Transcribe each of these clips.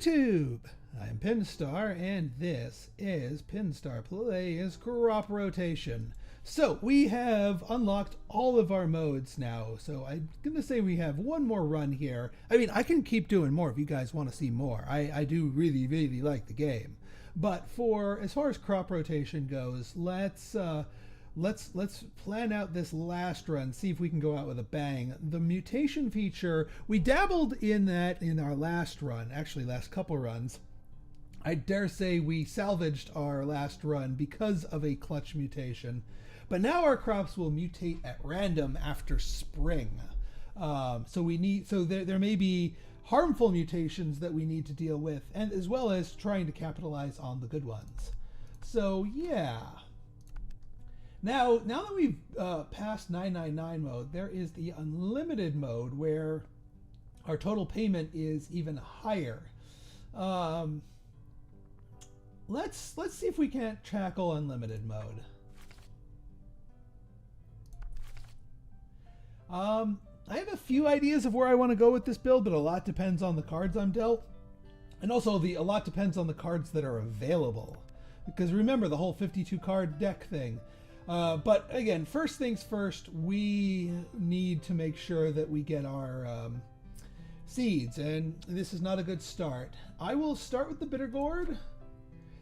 YouTube! I'm Pinstar, and this is Pinstar Plays Crop Rotation. So, we have unlocked all of our modes now, so I'm going to say we have one more run here. I mean, I can keep doing more if you guys want to see more. I do really, really like the game. But as far as crop rotation goes, let's plan out this last run, see if we can go out with a bang. The mutation feature, we dabbled in that in our last run, actually last couple runs. I dare say we salvaged our last run because of a clutch mutation. But now our crops will mutate at random after spring. So there may be harmful mutations that we need to deal with, and as well as trying to capitalize on the good ones. So yeah. Now that we've passed 999 mode, there is the unlimited mode where our total payment is even higher. Let's see if we can't tackle unlimited mode. I have a few ideas of where I want to go with this build, but a lot depends on the cards I'm dealt. And also a lot depends on the cards that are available. Because remember the whole 52 card deck thing. But again, first things first, we need to make sure that we get our seeds, and this is not a good start. I will start with the bitter gourd.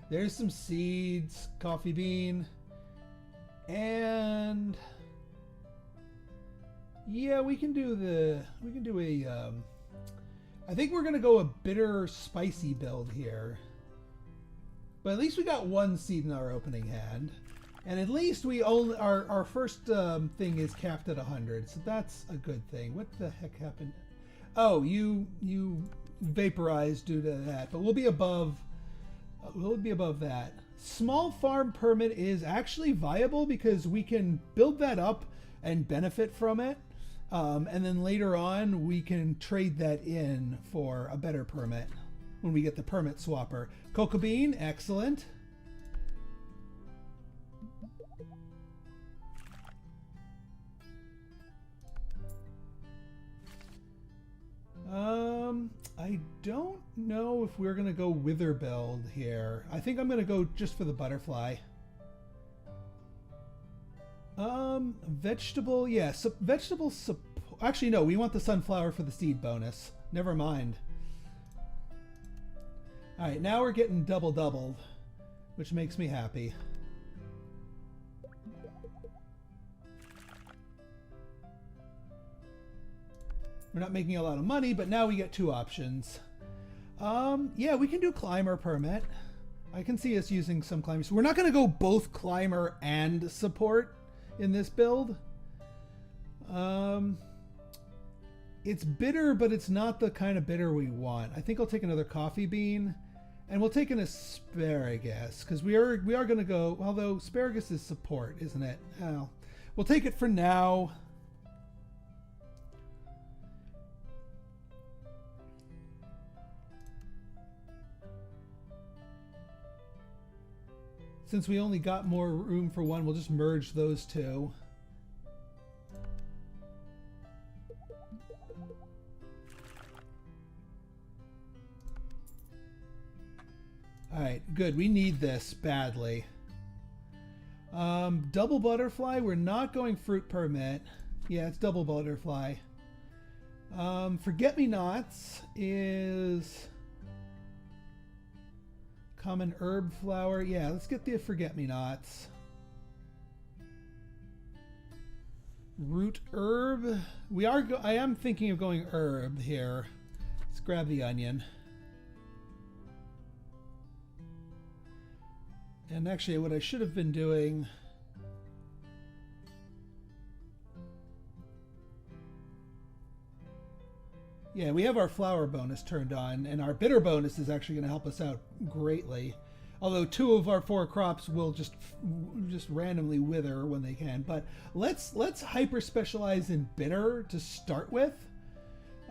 There's some seeds, coffee bean, and yeah, we can do I think we're gonna go a bitter spicy build here. But at least we got one seed in our opening hand. And at least we only our first thing is capped at 100, so that's a good thing. What the heck happened? Oh, you vaporized due to that, but we'll be above that. Small farm permit is actually viable because we can build that up and benefit from it, and then later on we can trade that in for a better permit when we get the permit swapper. Cocoa bean, excellent. I don't know if we're gonna go wither build here. I think I'm gonna go just for the butterfly. Vegetable, yeah, vegetable actually no, we want the sunflower for the seed bonus. Never mind. Alright, now we're getting doubled, which makes me happy. We're not making a lot of money, but now we get two options. Yeah, we can do climber permit. I can see us using some climbers. We're not going to go both climber and support in this build. It's bitter, but it's not the kind of bitter we want. I think I'll take another coffee bean, and we'll take an asparagus, because we are going to go, although asparagus is support, isn't it? Oh, we'll take it for now. Since we only got more room for one, we'll just merge those two. Alright, good. We need this badly. Double butterfly. We're not going fruit permit. Yeah, it's double butterfly. Forget-me-nots is common herb flower. Yeah, let's get the forget-me-nots. Root herb. I am thinking of going herb here. Let's grab the onion. And actually, what I should have been doing... Yeah, we have our flower bonus turned on, and our bitter bonus is actually going to help us out greatly. Although 2 of our 4 crops will just randomly wither when they can. But let's hyper specialize in bitter to start with,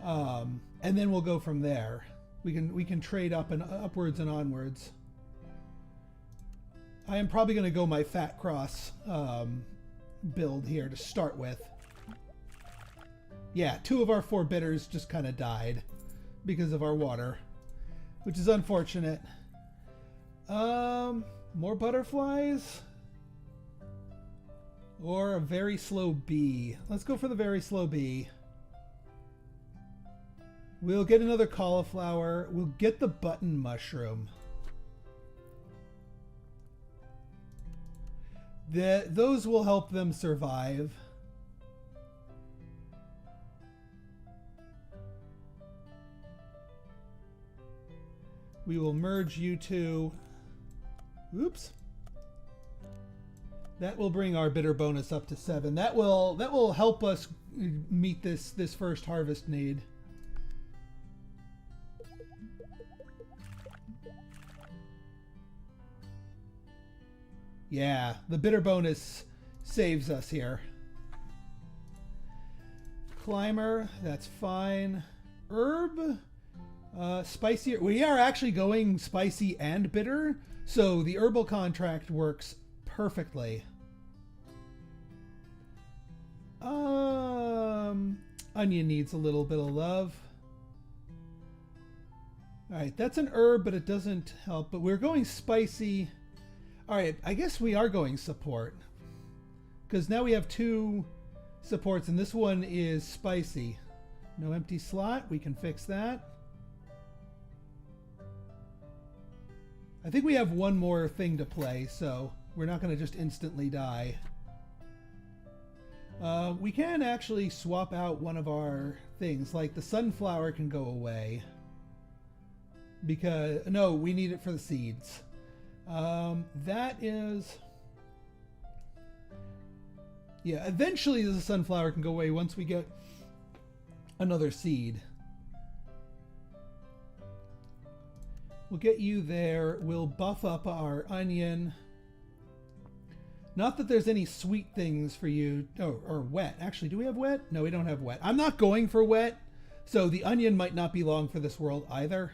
and then we'll go from there. We can trade up and upwards and onwards. I am probably going to go my fat cross build here to start with. Yeah, 2 of our 4 bitters just kind of died because of our water. which is unfortunate. More butterflies? Or a very slow bee? Let's go for the very slow bee. We'll get another cauliflower. We'll get the button mushroom. Those will help them survive. We will merge you two. Oops. That will bring our bitter bonus up to 7. That will help us meet this first harvest need. Yeah, the bitter bonus saves us here. Climber, that's fine. Herb, spicier. We are actually going spicy and bitter, so the herbal contract works perfectly. Onion needs a little bit of love. Alright, that's an herb, but it doesn't help. But we're going spicy. Alright, I guess we are going support. Because now we have 2 supports, and this one is spicy. No empty slot, we can fix that. I think we have one more thing to play, so we're not going to just instantly die. We can actually swap out one of our things, like the sunflower can go away. Because, no, we need it for the seeds. That is... Yeah, eventually the sunflower can go away once we get another seed. We'll get you there. We'll buff up our onion. Not that there's any sweet things for you. Oh, or wet. Actually, do we have wet? No, we don't have wet. I'm not going for wet, so the onion might not be long for this world either.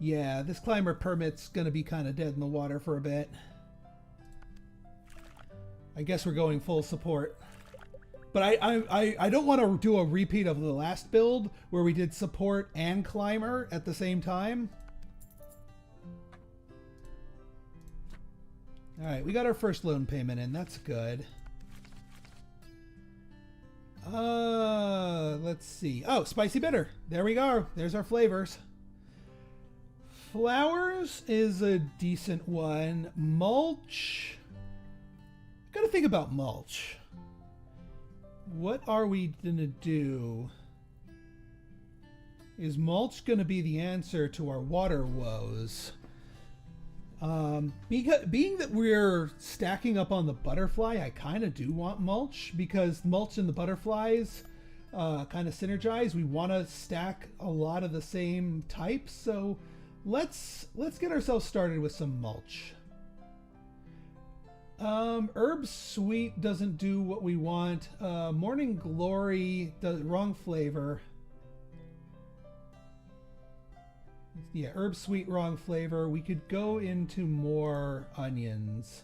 Yeah, this climber permit's going to be kind of dead in the water for a bit. I guess we're going full support. But I don't want to do a repeat of the last build where we did support and climber at the same time. Alright, we got our first loan payment in. That's good. Let's see. Oh, spicy bitter. There we go. There's our flavors. Flowers is a decent one. Mulch. Gotta think about mulch. What are we gonna do? Is mulch gonna be the answer to our water woes? Being that we're stacking up on the butterfly, I kind of do want mulch, because mulch and the butterflies kind of synergize. We want to stack a lot of the same types, so let's get ourselves started with some mulch. Herb Sweet doesn't do what we want. Morning Glory does wrong flavor. Yeah, Herb Sweet, wrong flavor. We could go into more onions.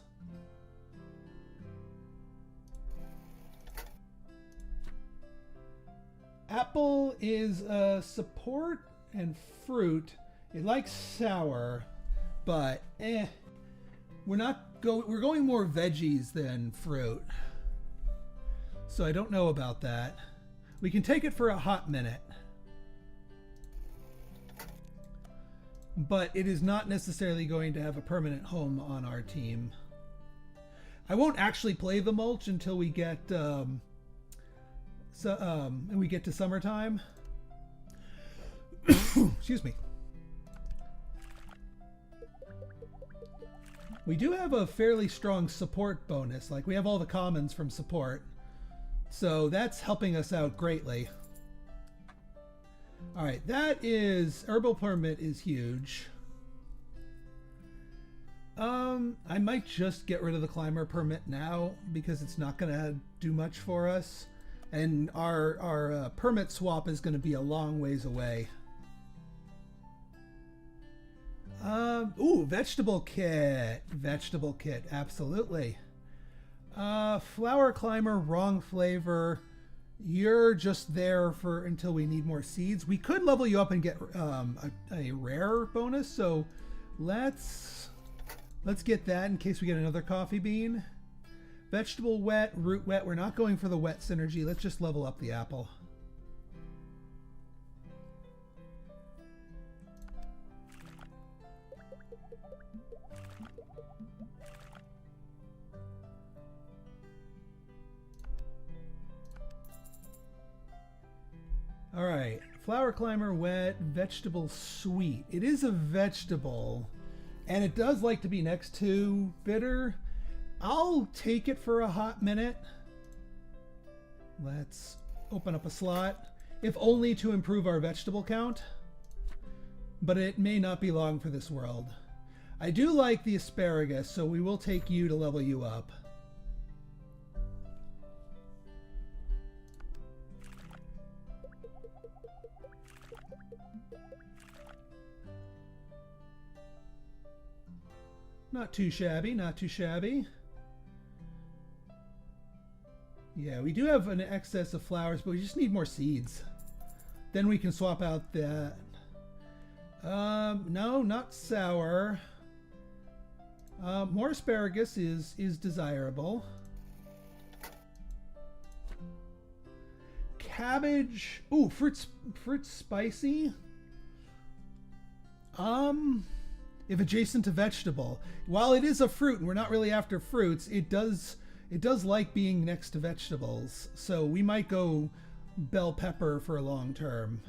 Apple is support and fruit. It likes sour, but we're going more veggies than fruit. So I don't know about that. We can take it for a hot minute. But it is not necessarily going to have a permanent home on our team. I won't actually play the mulch until we get we get to summertime. Excuse me. We do have a fairly strong support bonus. Like, we have all the commons from support. So that's helping us out greatly. Alright, that is... Herbal Permit is huge. I might just get rid of the Climber Permit now, because it's not going to do much for us. And our permit swap is going to be a long ways away. Ooh, vegetable kit. Vegetable kit, absolutely. Flower Climber, wrong flavor. You're just there for until we need more seeds. We could level you up and get a rare bonus, so let's get that in case we get another coffee bean. Vegetable wet, root wet. We're not going for the wet synergy. Let's just level up the apple. All right, flower climber wet, vegetable sweet. It is a vegetable, and it does like to be next to bitter. I'll take it for a hot minute. Let's open up a slot, if only to improve our vegetable count, but it may not be long for this world. I do like the asparagus, so we will take you to level you up. Not too shabby, not too shabby. Yeah, we do have an excess of flowers, but we just need more seeds. Then we can swap out that. No, not sour. More asparagus is desirable. Cabbage. Ooh, fruit spicy. If adjacent to vegetable. While it is a fruit and we're not really after fruits, it does like being next to vegetables. So we might go bell pepper for a long term.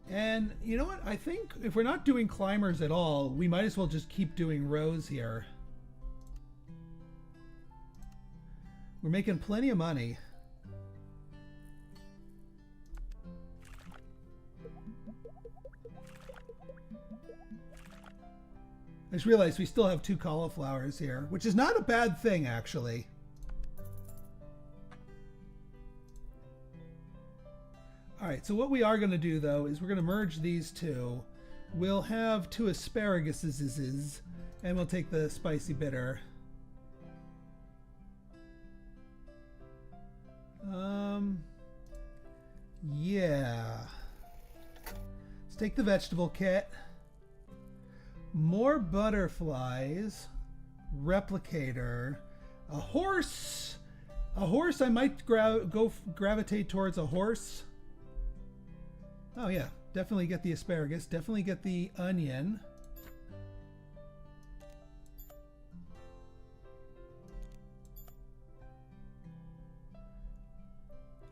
And you know what? I think if we're not doing climbers at all, we might as well just keep doing rows here. We're making plenty of money. I just realized we still have 2 cauliflowers here, which is not a bad thing, actually. All right, so what we are going to do, though, is we're going to merge these two. We'll have 2 asparaguses, and we'll take the spicy bitter. Yeah. Let's take the vegetable kit. More butterflies. Replicator. A horse. A horse, I might gravitate towards a horse. Oh yeah, definitely get the asparagus. Definitely get the onion.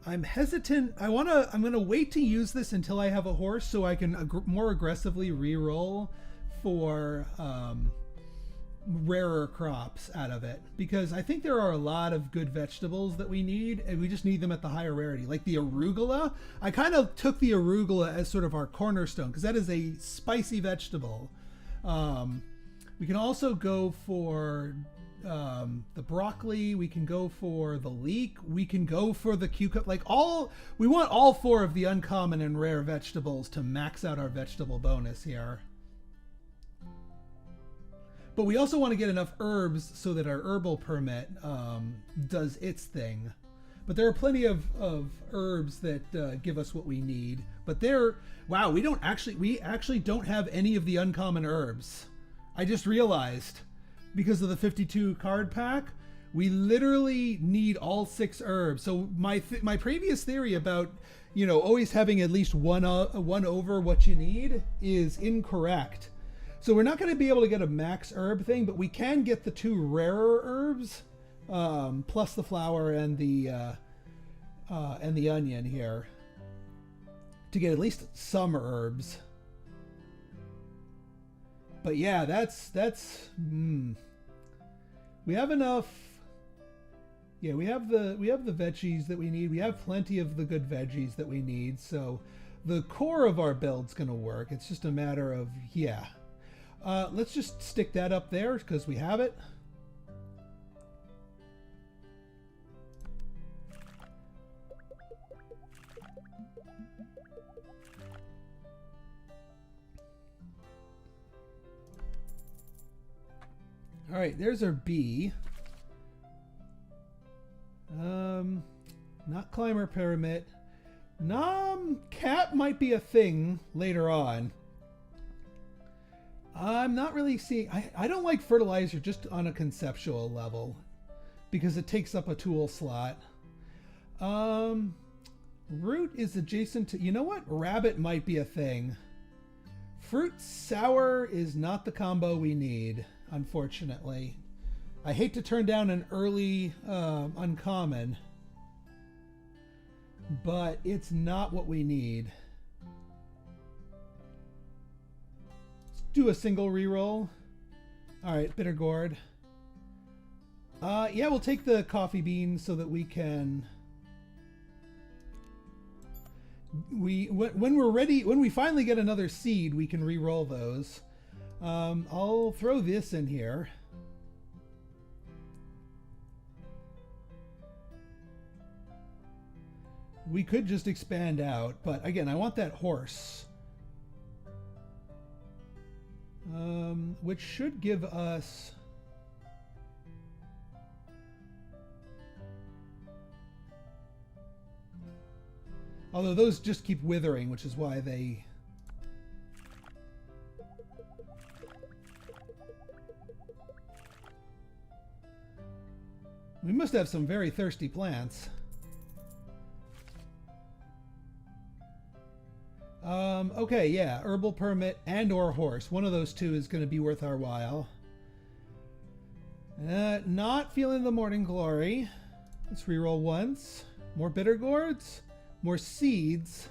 I'm hesitant. I'm gonna wait to use this until I have a horse so I can more aggressively re-roll for rarer crops out of it, because I think there are a lot of good vegetables that we need, and we just need them at the higher rarity. Like the arugula, I kind of took the arugula as sort of our cornerstone because that is a spicy vegetable. We can also go for the broccoli, we can go for the leek, we can go for the cucumber. Like we want all 4 of the uncommon and rare vegetables to max out our vegetable bonus here. But we also want to get enough herbs so that our herbal permit does its thing. But there are plenty of herbs that give us what we need. But wow, we actually don't have any of the uncommon herbs. I just realized, because of the 52 card pack, we literally need all 6 herbs. So my previous theory about, you know, always having at least one over what you need is incorrect. So we're not going to be able to get a max herb thing, but we can get the 2 rarer herbs, plus the flower and the onion here, to get at least some herbs. But yeah, we have enough. Yeah, we have the veggies that we need. We have plenty of the good veggies that we need. So the core of our build's going to work. It's just a matter of, yeah. Let's just stick that up there because we have it. All right, there's our B. Not climber pyramid. Cap might be a thing later on. I'm not really seeing... I don't like fertilizer just on a conceptual level because it takes up a tool slot. Root is adjacent to... You know what? Rabbit might be a thing. Fruit sour is not the combo we need, unfortunately. I hate to turn down an early uncommon, but it's not what we need. Let's do a single reroll. All right, bitter gourd. Yeah, we'll take the coffee beans so that we can... when we're ready, when we finally get another seed, we can re-roll those. I'll throw this in here. We could just expand out, but again, I want that horse. Which should give us... Although those just keep withering, which is why they... We must have some very thirsty plants. Okay, yeah, herbal permit and or horse. One of those two is going to be worth our while. Not feeling the morning glory. Let's reroll once. More bitter gourds. More seeds.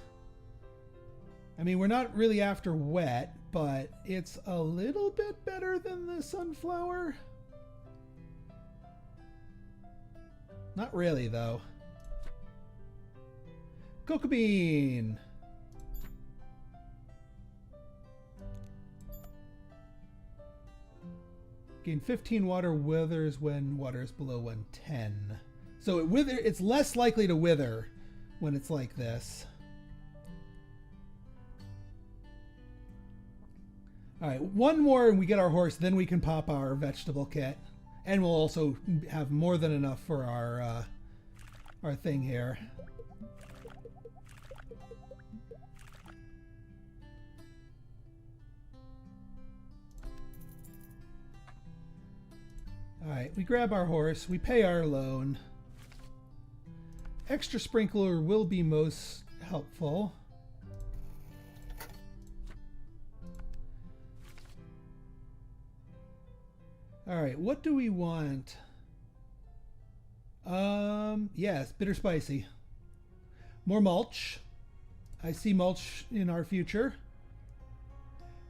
I mean, we're not really after wet, but it's a little bit better than the sunflower. Not really, though. Cocoa bean. Gain 15 water, withers when water is below 110. So it's less likely to wither when it's like this. All right, one more and we get our horse, then we can pop our vegetable kit. And we'll also have more than enough for our thing here. All right, we grab our horse, we pay our loan. Extra sprinkler will be most helpful. All right, what do we want? Yes, bitter spicy. More mulch. I see mulch in our future.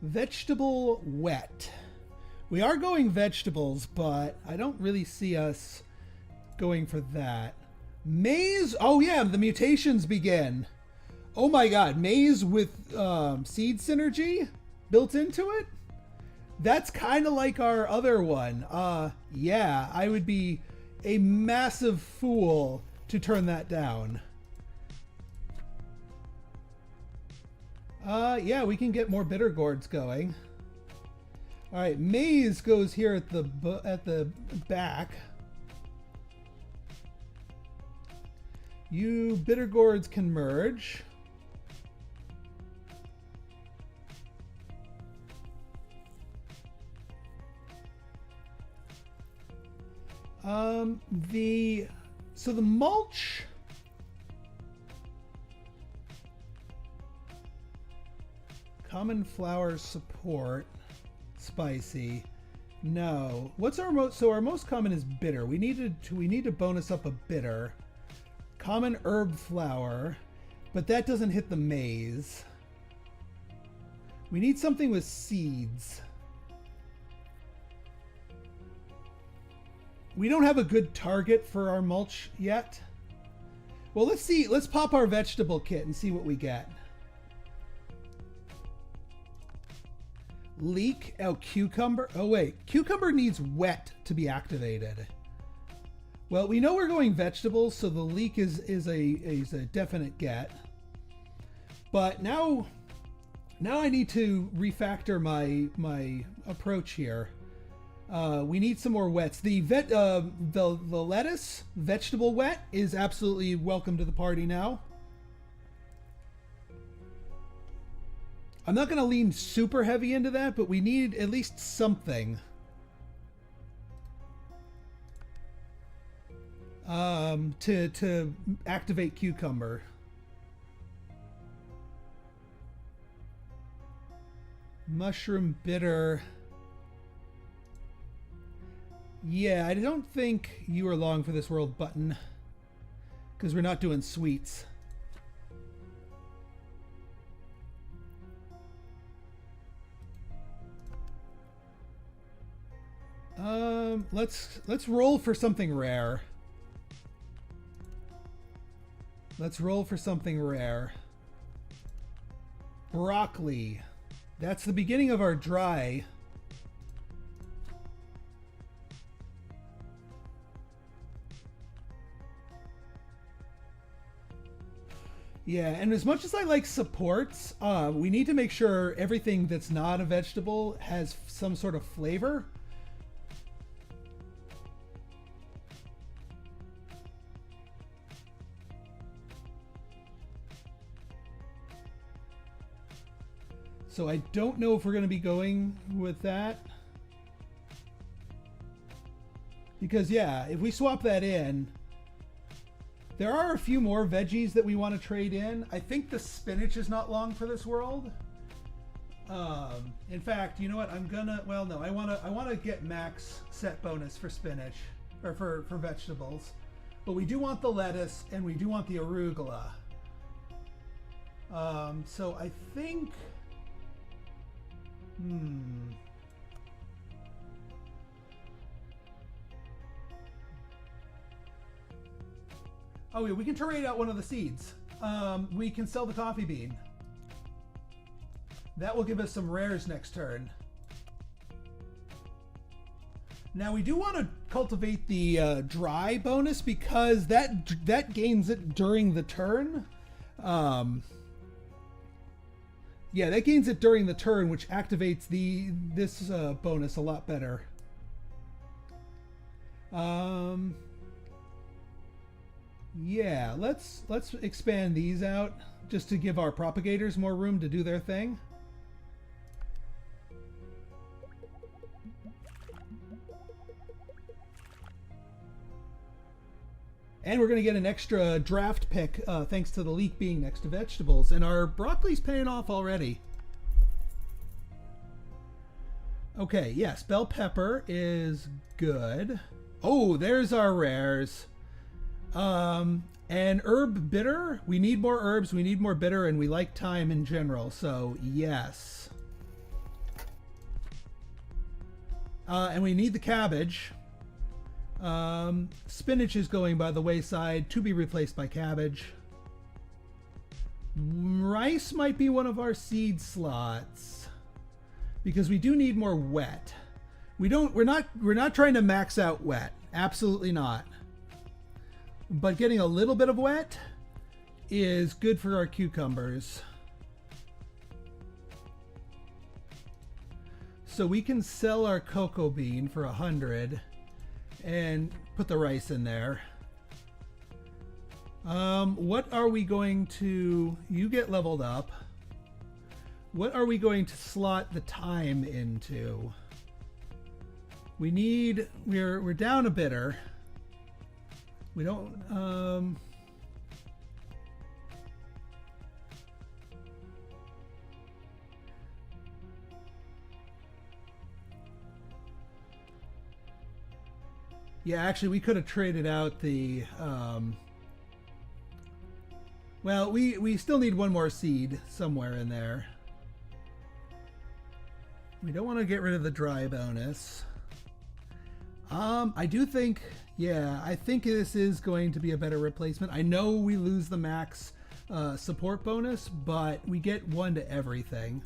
Vegetable wet. We are going vegetables, but I don't really see us going for that. Maize. Oh yeah, the mutations begin. Oh my god, maize with seed synergy built into it? That's kind of like our other one. Yeah, I would be a massive fool to turn that down. Yeah, we can get more bitter gourds going. All right, maize goes here at the back. You bitter gourds can merge. So the mulch. Common flower support. Spicy. No. What's our most? So our most common is bitter. We need to bonus up a bitter. Common herb flower, but that doesn't hit the maize. We need something with seeds. We don't have a good target for our mulch yet. Well, let's see. Let's pop our vegetable kit and see what we get. Leek. Oh, cucumber. Oh, wait. Cucumber needs wet to be activated. Well, we know we're going vegetables, so the leek is a definite get. But now I need to refactor my approach here. We need some more wets. The lettuce vegetable wet is absolutely welcome to the party now. I'm not going to lean super heavy into that, but we need at least something. To activate cucumber. Mushroom bitter. Yeah, I don't think you are long for this world button, because we're not doing sweets. Let's roll for something rare. Let's roll for something rare. Broccoli. That's the beginning of our dry. Yeah, and as much as I like supports, we need to make sure everything that's not a vegetable has some sort of flavor. So I don't know if we're going to be going with that. Because, yeah, if we swap that in, there are a few more veggies that we want to trade in. I think the spinach is not long for this world. In fact, you know what? I'm gonna. Well, no, I want to get max set bonus for spinach or for vegetables, but we do want the lettuce and we do want the arugula. So I think. Oh yeah, we can trade out one of the seeds. We can sell the coffee bean. That will give us some rares next turn. Now we do want to cultivate the dry bonus because that gains it during the turn. Yeah, that gains it during the turn, which activates this bonus a lot better. Yeah, let's expand these out just to give our propagators more room to do their thing. And we're going to get an extra draft pick thanks to the leek being next to vegetables. And our broccoli's paying off already. Okay, yes, bell pepper is good. Oh, there's our rares. And herb bitter. We need more herbs, we need more bitter, and we like thyme in general. So, yes. And we need the cabbage. Spinach is going by the wayside to be replaced by cabbage. Rice might be one of our seed slots because we do need more wet. We're not trying to max out wet. Absolutely not. But getting a little bit of wet is good for our cucumbers. So we can sell our cocoa bean for 100. And put the rice in there. What are we going to... You get leveled up. What are we going to slot the thyme into? We need... We're down a bitter. We don't... Yeah, actually, we could have traded out the... Well, we still need one more seed somewhere in there. We don't want to get rid of the dry bonus. I do think... Yeah, I think this is going to be a better replacement. I know we lose the max support bonus, but we get one to everything.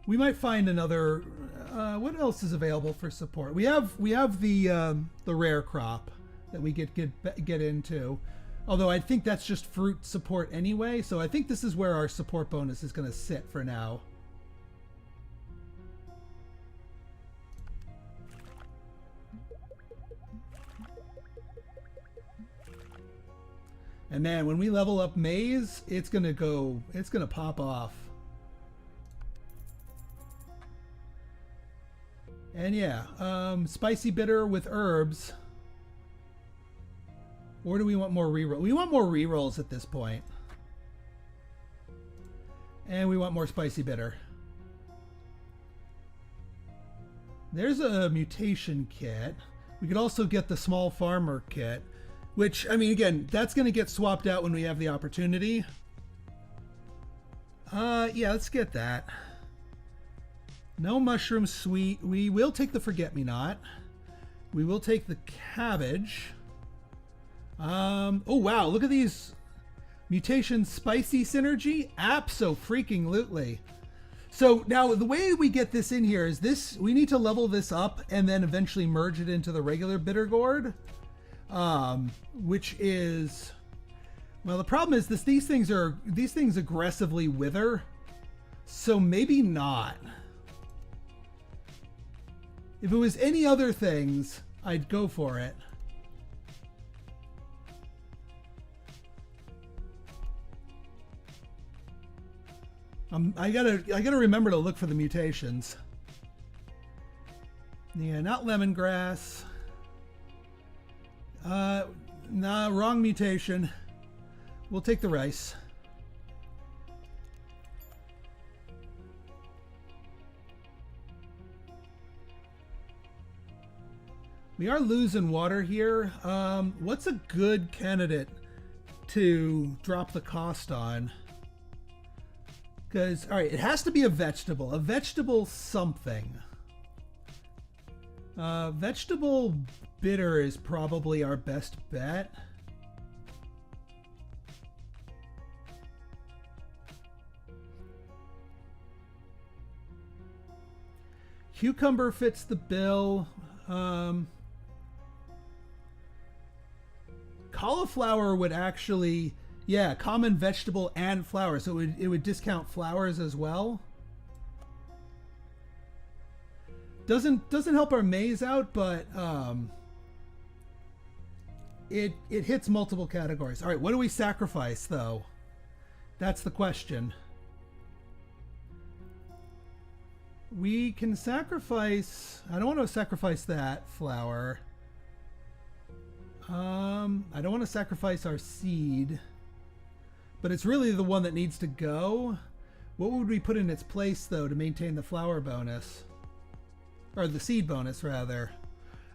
We might find another... what else is available for support? We have the rare crop that we get into. Although I think that's just fruit support anyway, so I think this is where our support bonus is going to sit for now. And man, when we level up maize, it's gonna pop off. And yeah, spicy bitter with herbs. Or do we want more reroll? We want more rerolls at this point. And we want more spicy bitter. There's a mutation kit. We could also get the small farmer kit, which, I mean, again, that's going to get swapped out when we have the opportunity. Yeah, let's get that. No mushroom sweet. We will take the forget-me-not. We will take the cabbage. Oh, wow. Look at these mutation spicy synergy. Abso-freaking-lutely. So now the way we get this in here is this. We need to level this up and then eventually merge it into the regular bitter gourd. Which is, well, the problem is these things aggressively wither. So maybe not. If it was any other things, I'd go for it. I gotta remember to look for the mutations. Yeah, not lemongrass. Nah, wrong mutation. We'll take the rice. We are losing water here. What's a good candidate to drop the cost on? Because, all right, it has to be a vegetable something. Vegetable bitter is probably our best bet. Cucumber fits the bill. Cauliflower would actually, yeah, common vegetable and flower, so it would discount flowers as well. Doesn't help our maize out, but it hits multiple categories. All right, what do we sacrifice though? That's the question. We can sacrifice. I don't want to sacrifice that flower. I don't want to sacrifice our seed, but it's really the one that needs to go. What would we put in its place though to maintain the flower bonus? Or the seed bonus, rather.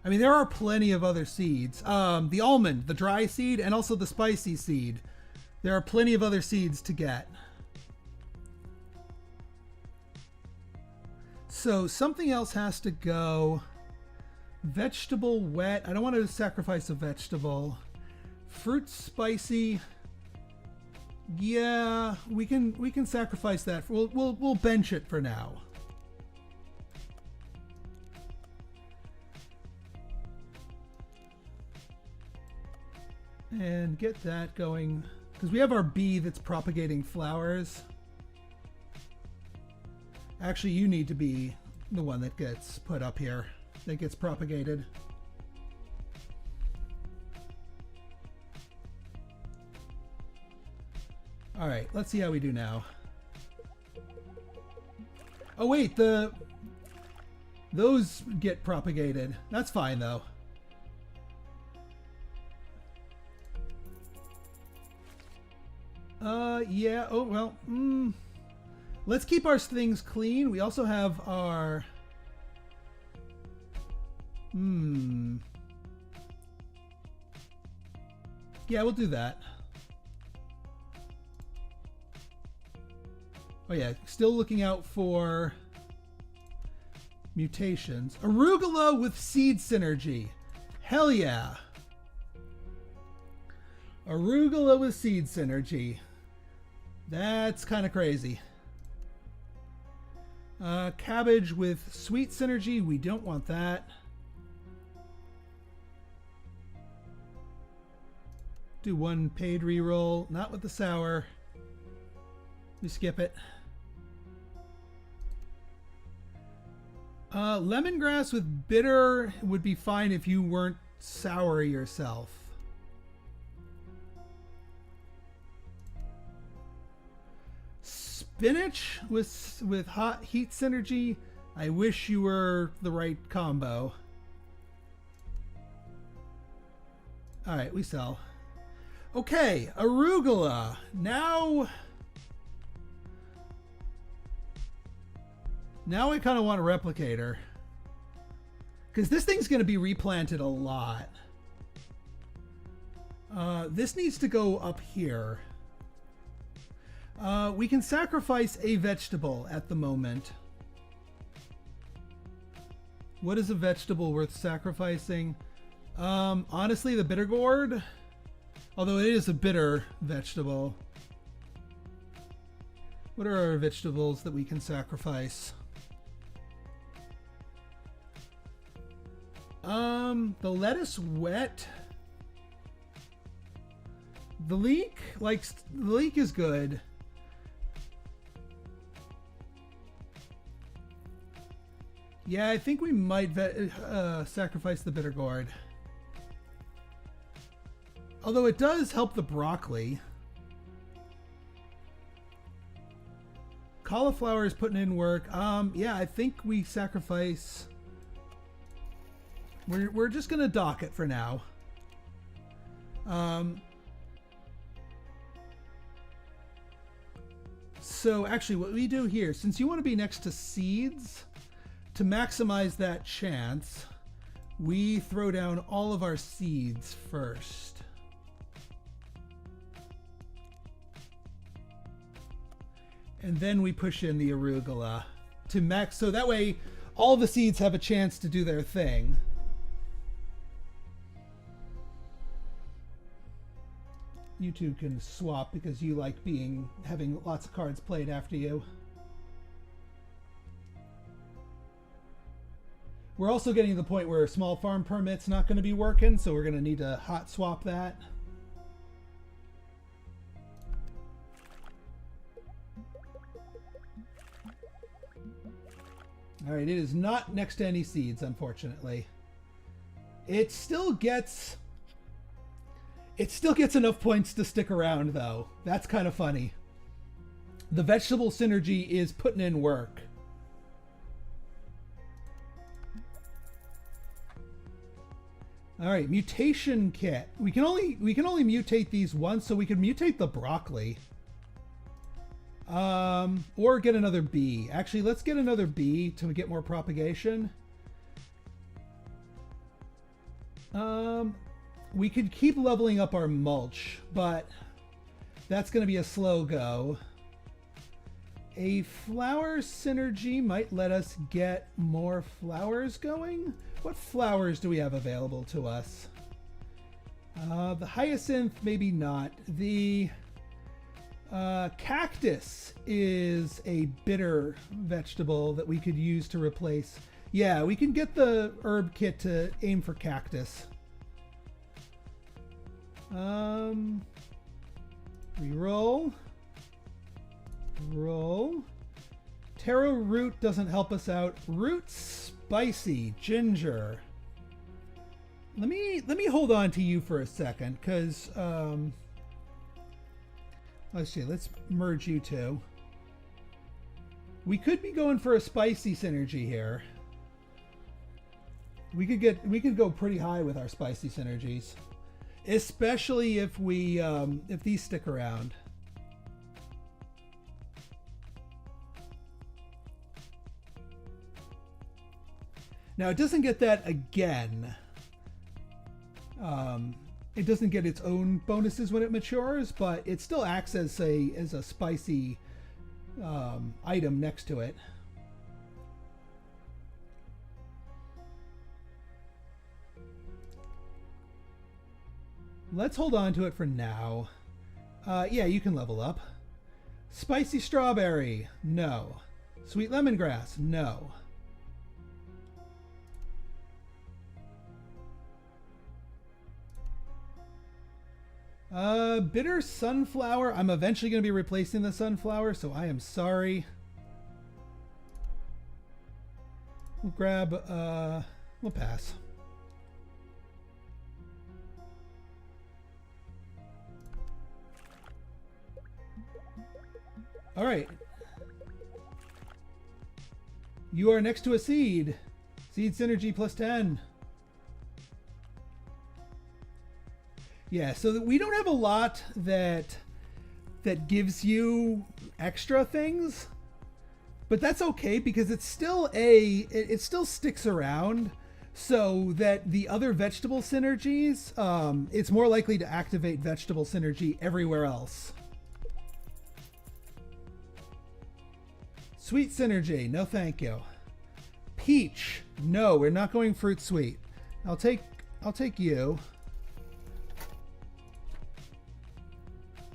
I mean, there are plenty of other seeds. The almond, the dry seed, and also the spicy seed. There are plenty of other seeds to get. So something else has to go. Vegetable wet. I don't want to sacrifice a vegetable. Fruit spicy. Yeah, we can sacrifice that. We'll bench it for now. And get that going, because we have our bee that's propagating flowers. Actually, you need to be the one that gets put up here, that gets propagated. All right, let's see how we do now. Oh wait, those get propagated. That's fine though. Yeah, oh, well, let's keep our things clean. We also have our, yeah, we'll do that. Oh yeah, still looking out for mutations. Arugula with seed synergy. Hell yeah. Arugula with seed synergy. That's kind of crazy. Cabbage with sweet synergy. We don't want that. Do one paid reroll. Not with the sour. We skip it. Lemongrass with bitter would be fine if you weren't sour yourself. spinach with hot heat synergy. I wish you were the right combo. All right, we sell. Okay, arugula. Now I kind of want a replicator. Because this thing's going to be replanted a lot. This needs to go up here. We can sacrifice a vegetable at the moment. What is a vegetable worth sacrificing? Honestly, the bitter gourd. Although it is a bitter vegetable. What are our vegetables that we can sacrifice? The lettuce wet. The leek is good. Yeah, I think we might sacrifice the bitter gourd. Although it does help the broccoli. Cauliflower is putting in work. Yeah, I think we sacrifice. We're just gonna dock it for now. So actually, what we do here, since you want to be next to seeds, to maximize that chance, we throw down all of our seeds first. And then we push in the arugula to max, so that way all the seeds have a chance to do their thing. You two can swap because you like having lots of cards played after you. We're also getting to the point where small farm permit's not going to be working, so we're going to need to hot swap that. All right, it is not next to any seeds, unfortunately. It still gets enough points to stick around, though. That's kind of funny. The vegetable synergy is putting in work. All right, mutation kit. We can only mutate these once, so we could mutate the broccoli. Or get another bee. Actually, let's get another bee to get more propagation. We could keep leveling up our mulch, but that's going to be a slow go. A flower synergy might let us get more flowers going. What flowers do we have available to us? The hyacinth, maybe not. The cactus is a bitter vegetable that we could use to replace. Yeah, we can get the herb kit to aim for cactus. Reroll. Roll. Taro root doesn't help us out. Root spicy ginger. Let me hold on to you for a second, because let's see. Let's merge you two. We could be going for a spicy synergy here. We could go pretty high with our spicy synergies, especially if these stick around. Now it doesn't get that again. It doesn't get its own bonuses when it matures, but it still acts as a spicy item next to it. Let's hold on to it for now. Yeah, you can level up. Spicy strawberry, no. Sweet lemongrass, no. Bitter sunflower. I'm eventually going to be replacing the sunflower, so I am sorry. We'll grab, we'll pass. All right. You are next to a seed. Seed synergy plus 10. Yeah, so we don't have a lot that gives you extra things, but that's okay because it's still it still sticks around, so that the other vegetable synergies, it's more likely to activate vegetable synergy everywhere else. Sweet synergy, no thank you. Peach, no, we're not going fruit sweet. I'll take you.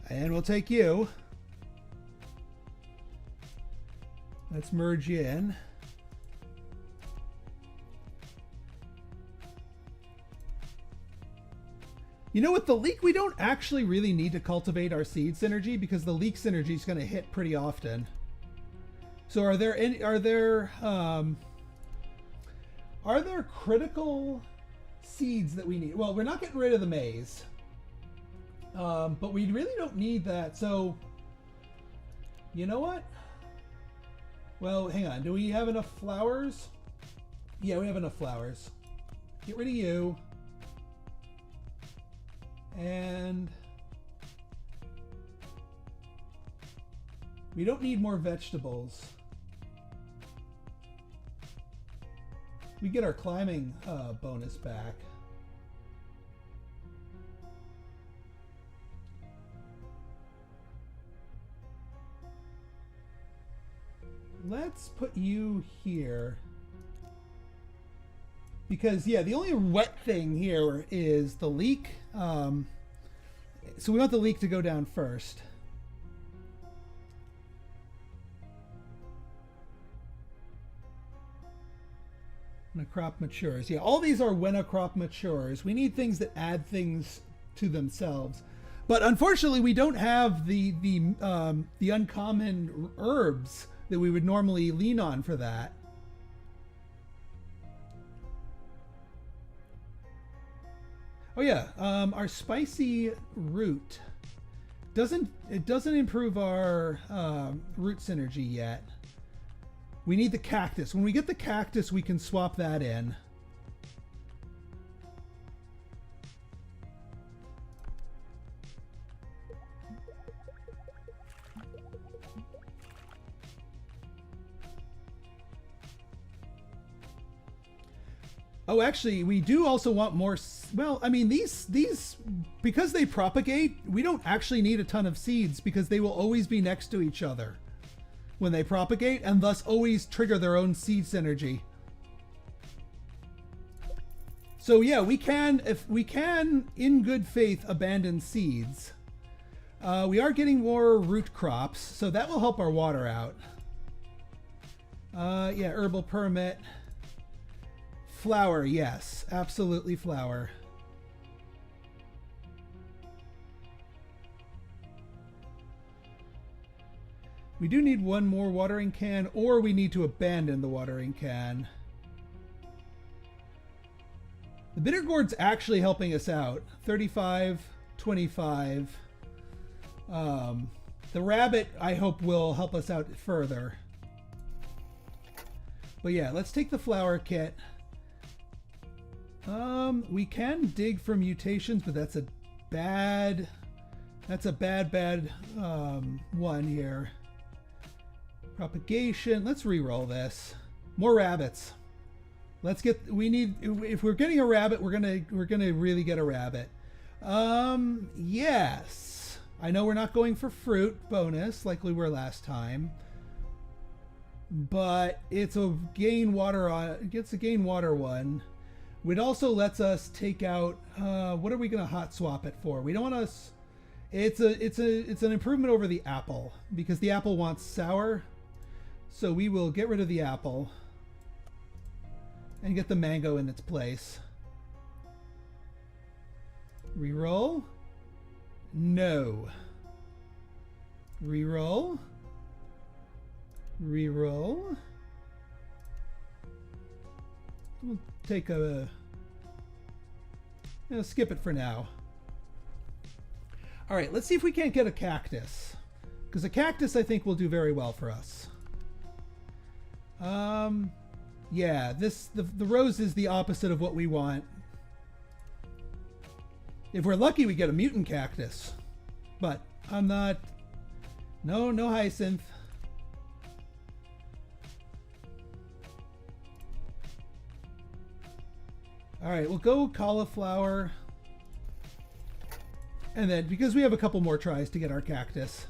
And we'll take you. Let's merge you in. You know, with the leek, we don't actually really need to cultivate our seed synergy because the leek synergy is going to hit pretty often. So are there critical seeds that we need? Well, we're not getting rid of the maize. But we really don't need that. So, you know what? Well, hang on. Do we have enough flowers? Yeah, we have enough flowers. Get rid of you. And we don't need more vegetables. We get our climbing bonus back. Let's put you here. Because, yeah, the only wet thing here is the leek. So we want the leek to go down first. When a crop matures. Yeah, all these are when a crop matures. We need things that add things to themselves. But unfortunately, we don't have the uncommon herbs that we would normally lean on for that. Oh yeah, our spicy root doesn't improve our root synergy yet. We need the cactus. When we get the cactus, we can swap that in. Oh, actually, we do also want more. Well, I mean, these because they propagate, we don't actually need a ton of seeds because they will always be next to each other when they propagate, and thus always trigger their own seed synergy. So yeah, we can, if we can, in good faith, abandon seeds. We are getting more root crops, so that will help our water out. Yeah, herbal permit. Flour, yes, absolutely flour. We do need one more watering can, or we need to abandon the watering can. The bitter gourd's actually helping us out. 35, 25. The rabbit, I hope, will help us out further. But yeah, let's take the flour kit. We can dig for mutations, but that's a bad one here. Propagation. Let's re-roll this. More rabbits. Let's get. We need. If we're getting a rabbit, we're gonna really get a rabbit. Yes. I know we're not going for fruit bonus like we were last time, but it's a gain water on. It gets a gain water one. It also lets us take out. What are we gonna hot swap it for? We don't want us. It's an improvement over the apple because the apple wants sour. So we will get rid of the apple and get the mango in its place. Reroll. No. Reroll. Reroll. We'll take a... skip it for now. All right, let's see if we can't get a cactus. Because a cactus, I think, will do very well for us. Yeah, the rose is the opposite of what we want. If we're lucky, we get a mutant cactus. But I'm not... No hyacinth. Alright, we'll go cauliflower. And then, because we have a couple more tries to get our cactus.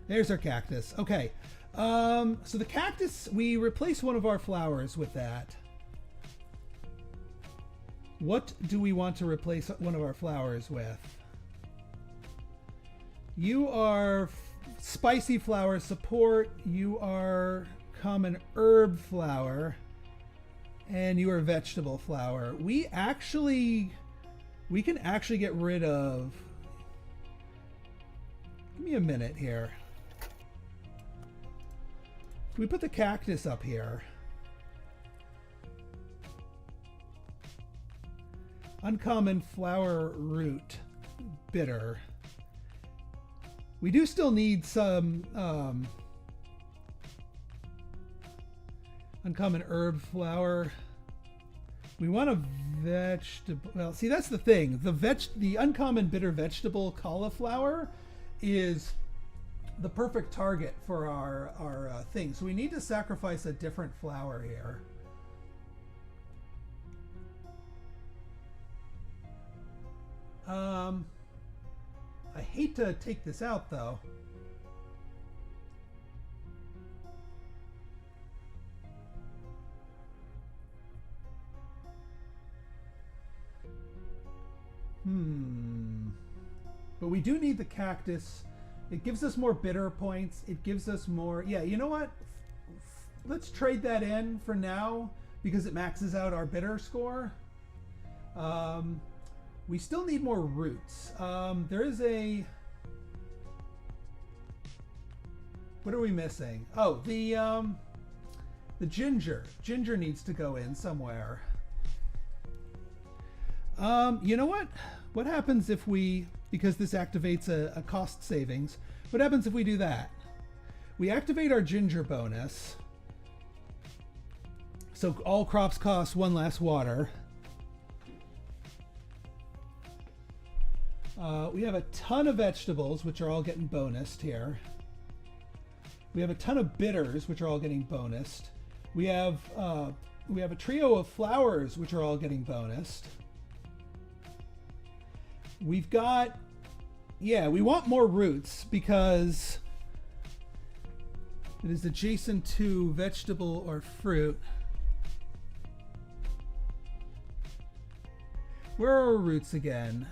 There's our cactus. Okay. So the cactus, we replace one of our flowers with that. What do we want to replace one of our flowers with? You are spicy flower support. You are common herb flower. And you are vegetable flower. We can actually get rid of... Give me a minute here. We put the cactus up here. Uncommon flower root, bitter. We do still need some uncommon herb flower. We want a vegetable. Well, see, that's the thing. The uncommon bitter vegetable cauliflower is the perfect target for our thing. So we need to sacrifice a different flower here. I hate to take this out though. But we do need the cactus. It gives us more bitter points. It gives us more... Yeah, you know what? Let's trade that in for now because it maxes out our bitter score. We still need more roots. There is a... What are we missing? Oh, the ginger. Ginger needs to go in somewhere. You know what? What happens if we... Because this activates a cost savings. What happens if we do that? We activate our ginger bonus. So all crops cost one less water. We have a ton of vegetables, which are all getting bonused here. We have a ton of bitters, which are all getting bonused. We have a trio of flowers, which are all getting bonused. We've got, yeah, we want more roots because it is adjacent to vegetable or fruit. Where are our roots again?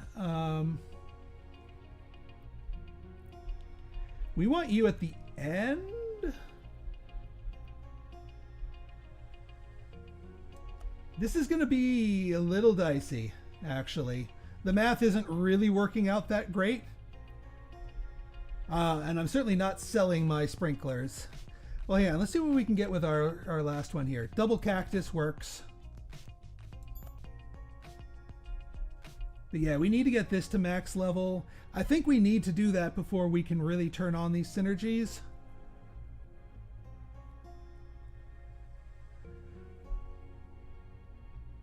We want you at the end. This is going to be a little dicey, actually. The math isn't really working out that great. And I'm certainly not selling my sprinklers. Well, yeah, let's see what we can get with our last one here. Double cactus works. But yeah, we need to get this to max level. I think we need to do that before we can really turn on these synergies.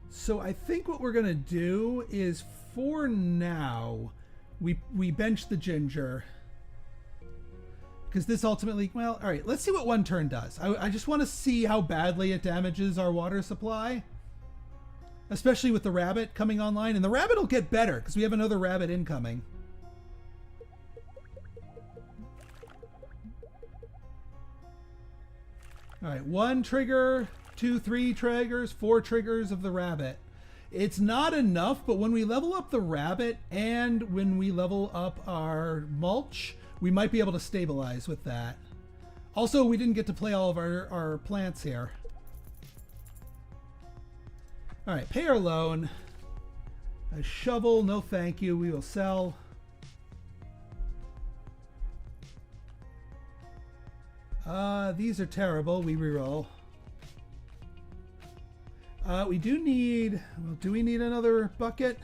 So I think what we're gonna do is, for now, we bench the ginger. Because this ultimately, well, all right, let's see what one turn does. I just want to see how badly it damages our water supply. Especially with the rabbit coming online. And the rabbit will get better because we have another rabbit incoming. All right, 1 trigger, 2, 3 triggers, 4 triggers of the rabbit. It's not enough, but when we level up the rabbit and when we level up our mulch, we might be able to stabilize with that. Also, we didn't get to play all of our plants here. All right, pay our loan. A shovel, no thank you, we will sell. These are terrible, we reroll. We do need, well, do we need another bucket?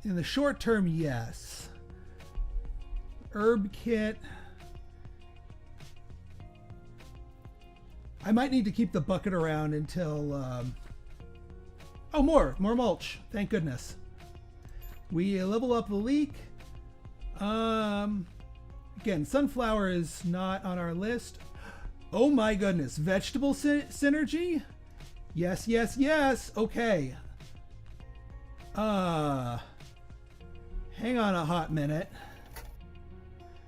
In the short term, yes. Herb kit. I might need to keep the bucket around until... Oh, more mulch. Thank goodness. We level up the leek. Again, sunflower is not on our list. Oh my goodness. Vegetable synergy? Yes, yes, yes. Okay. Hang on a hot minute.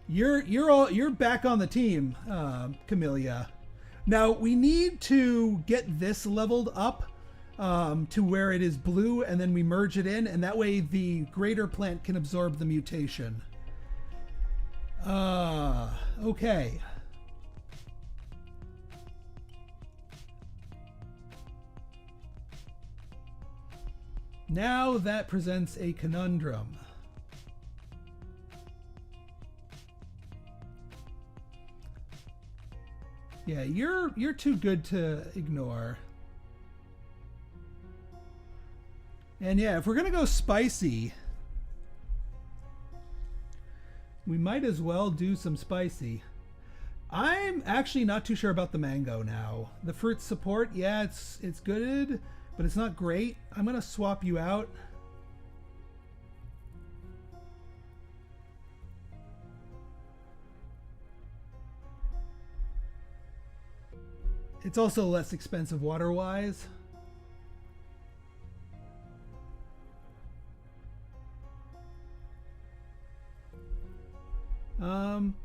You're back on the team, Camellia. Now we need to get this leveled up to where it is blue, and then we merge it in, and that way the greater plant can absorb the mutation. Okay. Now that presents a conundrum. Yeah, you're too good to ignore. And yeah, if we're gonna go spicy, we might as well do some spicy. I'm actually not too sure about the mango now. The fruit support, yeah, it's good, but it's not great. I'm gonna swap you out. It's also less expensive water-wise.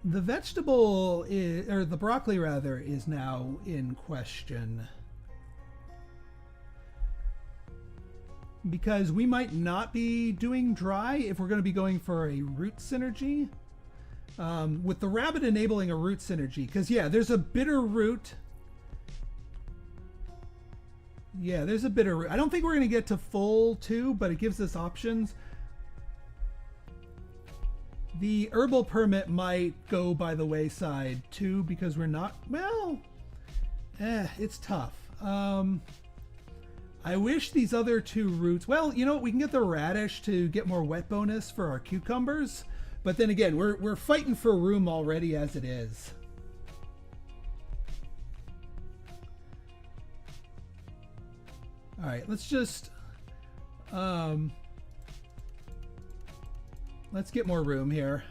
The vegetable is, or the broccoli rather, is now in question. Because we might not be doing dry if we're going to be going for a root synergy. With the rabbit enabling a root synergy, because yeah, there's a bitter root. Yeah, there's a bitter root. I don't think we're going to get to full 2, but it gives us options. The herbal permit might go by the wayside too, because we're not, well, it's tough. I wish these other 2 roots, well, you know, we can get the radish to get more wet bonus for our cucumbers, but then again, we're fighting for room already as it is. All right, let's just, let's get more room here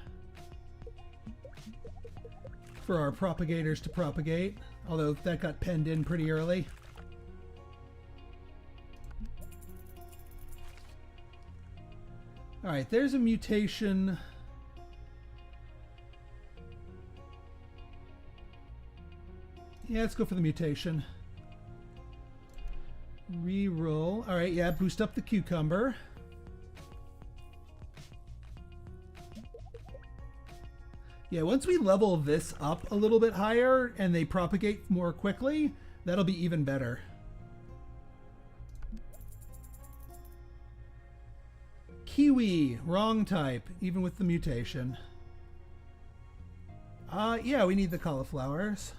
for our propagators to propagate, although that got penned in pretty early. All right, there's a mutation. Yeah, let's go for the mutation. Reroll. All right, yeah, boost up the cucumber. Yeah, once we level this up a little bit higher and they propagate more quickly, that'll be even better. Kiwi, wrong type, even with the mutation. Yeah, we need the cauliflowers.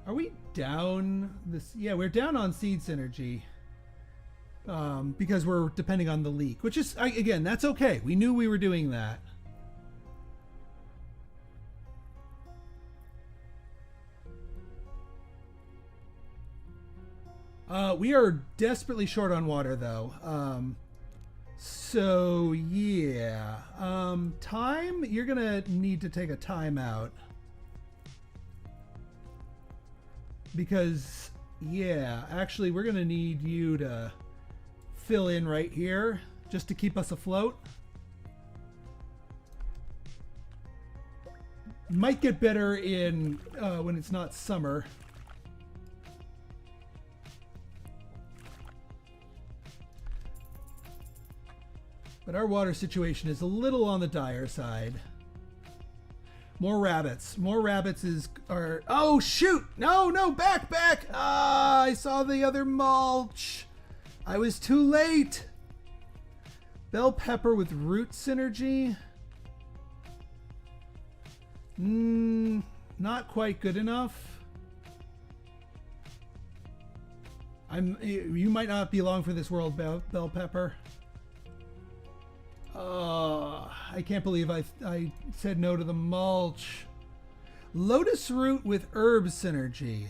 Are we down this? Yeah, we're down on seed synergy. Because we're depending on the leak, which is, again, that's okay. We knew we were doing that. We are desperately short on water, though. So, yeah. Time, you're going to need to take a timeout. Because, yeah, actually, we're going to need you to fill in right here just to keep us afloat. Might get better in when it's not summer. But our water situation is a little on the dire side. More rabbits. More rabbits are... Oh, shoot! No, back! Ah, I saw the other mulch. I was too late. Bell pepper with root synergy. Not quite good enough. You might not belong for this world, bell pepper. I can't believe I said no to the mulch. Lotus root with herb synergy.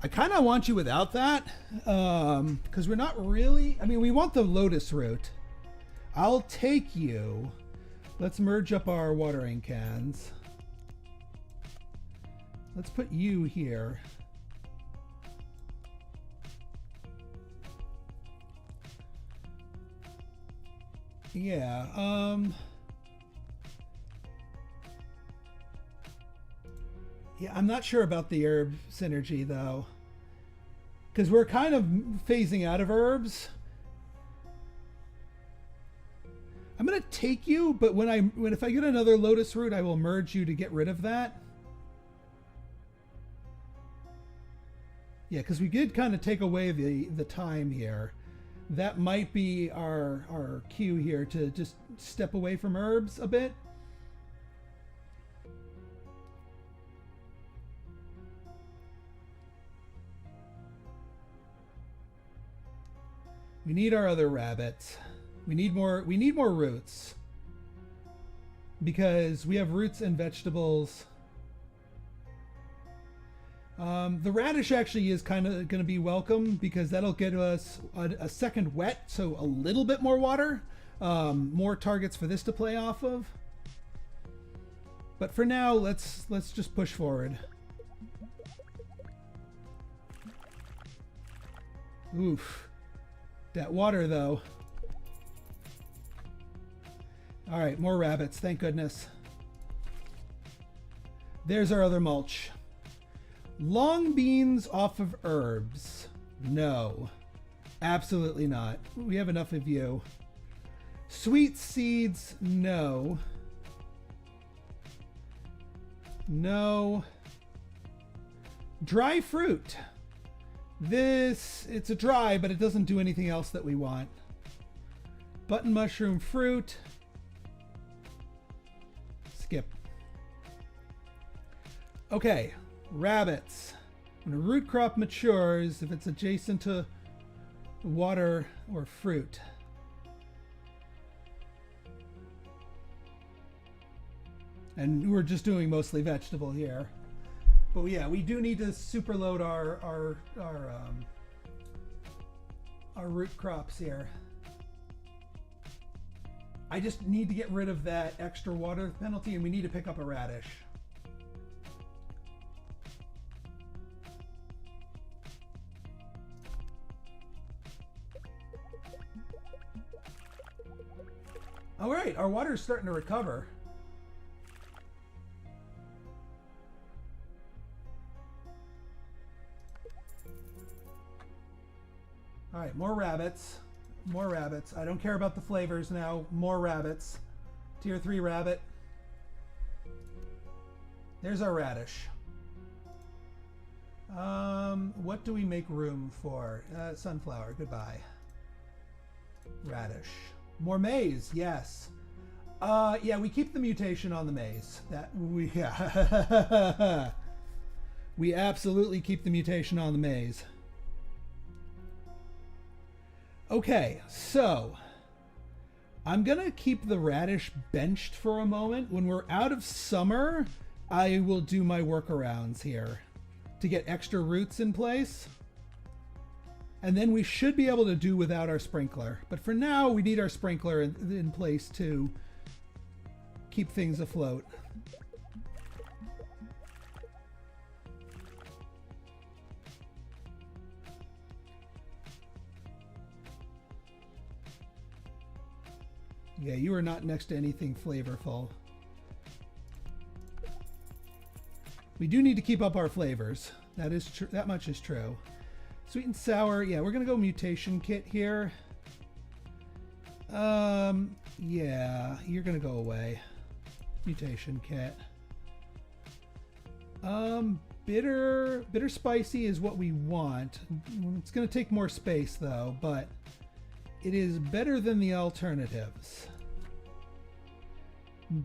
I kind of want you without that, because we're not really... I mean, we want the lotus root. I'll take you. Let's merge up our watering cans. Let's put you here. Yeah, yeah, I'm not sure about the herb synergy though, because we're kind of phasing out of herbs. I'm gonna take you, but if I get another lotus root, I will merge you to get rid of that. Yeah, because we did kind of take away the time here. That might be our cue here to just step away from herbs a bit. We need our other rabbits. We need more roots. Because we have roots and vegetables. The radish actually is kind of going to be welcome because that'll get us a second wet, so a little bit more water, more targets for this to play off of. But for now, let's just push forward. Oof, that water though. All right, more rabbits, thank goodness. There's our other mulch. Long beans off of herbs. No, absolutely not. We have enough of you. Sweet seeds, no. No. Dry fruit. It's a dry, but it doesn't do anything else that we want. Button mushroom fruit. Skip. Okay. Rabbits. When a root crop matures, if it's adjacent to water or fruit. And we're just doing mostly vegetable here. But yeah, we do need to superload our root crops here. I just need to get rid of that extra water penalty, and we need to pick up a radish. All right, our water is starting to recover. All right, more rabbits. More rabbits. I don't care about the flavors now. More rabbits. Tier 3 rabbit. There's our radish. What do we make room for? Sunflower, goodbye. Radish. More maize, yes. Yeah, we keep the mutation on the maize. Yeah. We absolutely keep the mutation on the maize. Okay, so I'm gonna keep the radish benched for a moment. When we're out of summer, I will do my workarounds here to get extra roots in place. And then we should be able to do without our sprinkler. But for now, we need our sprinkler in place to keep things afloat. Yeah, you are not next to anything flavorful. We do need to keep up our flavors. That is true. That much is true. Sweet and sour. Yeah, we're gonna go mutation kit here. Yeah, you're gonna go away. Mutation kit. Bitter spicy is what we want. It's gonna take more space though, but it is better than the alternatives.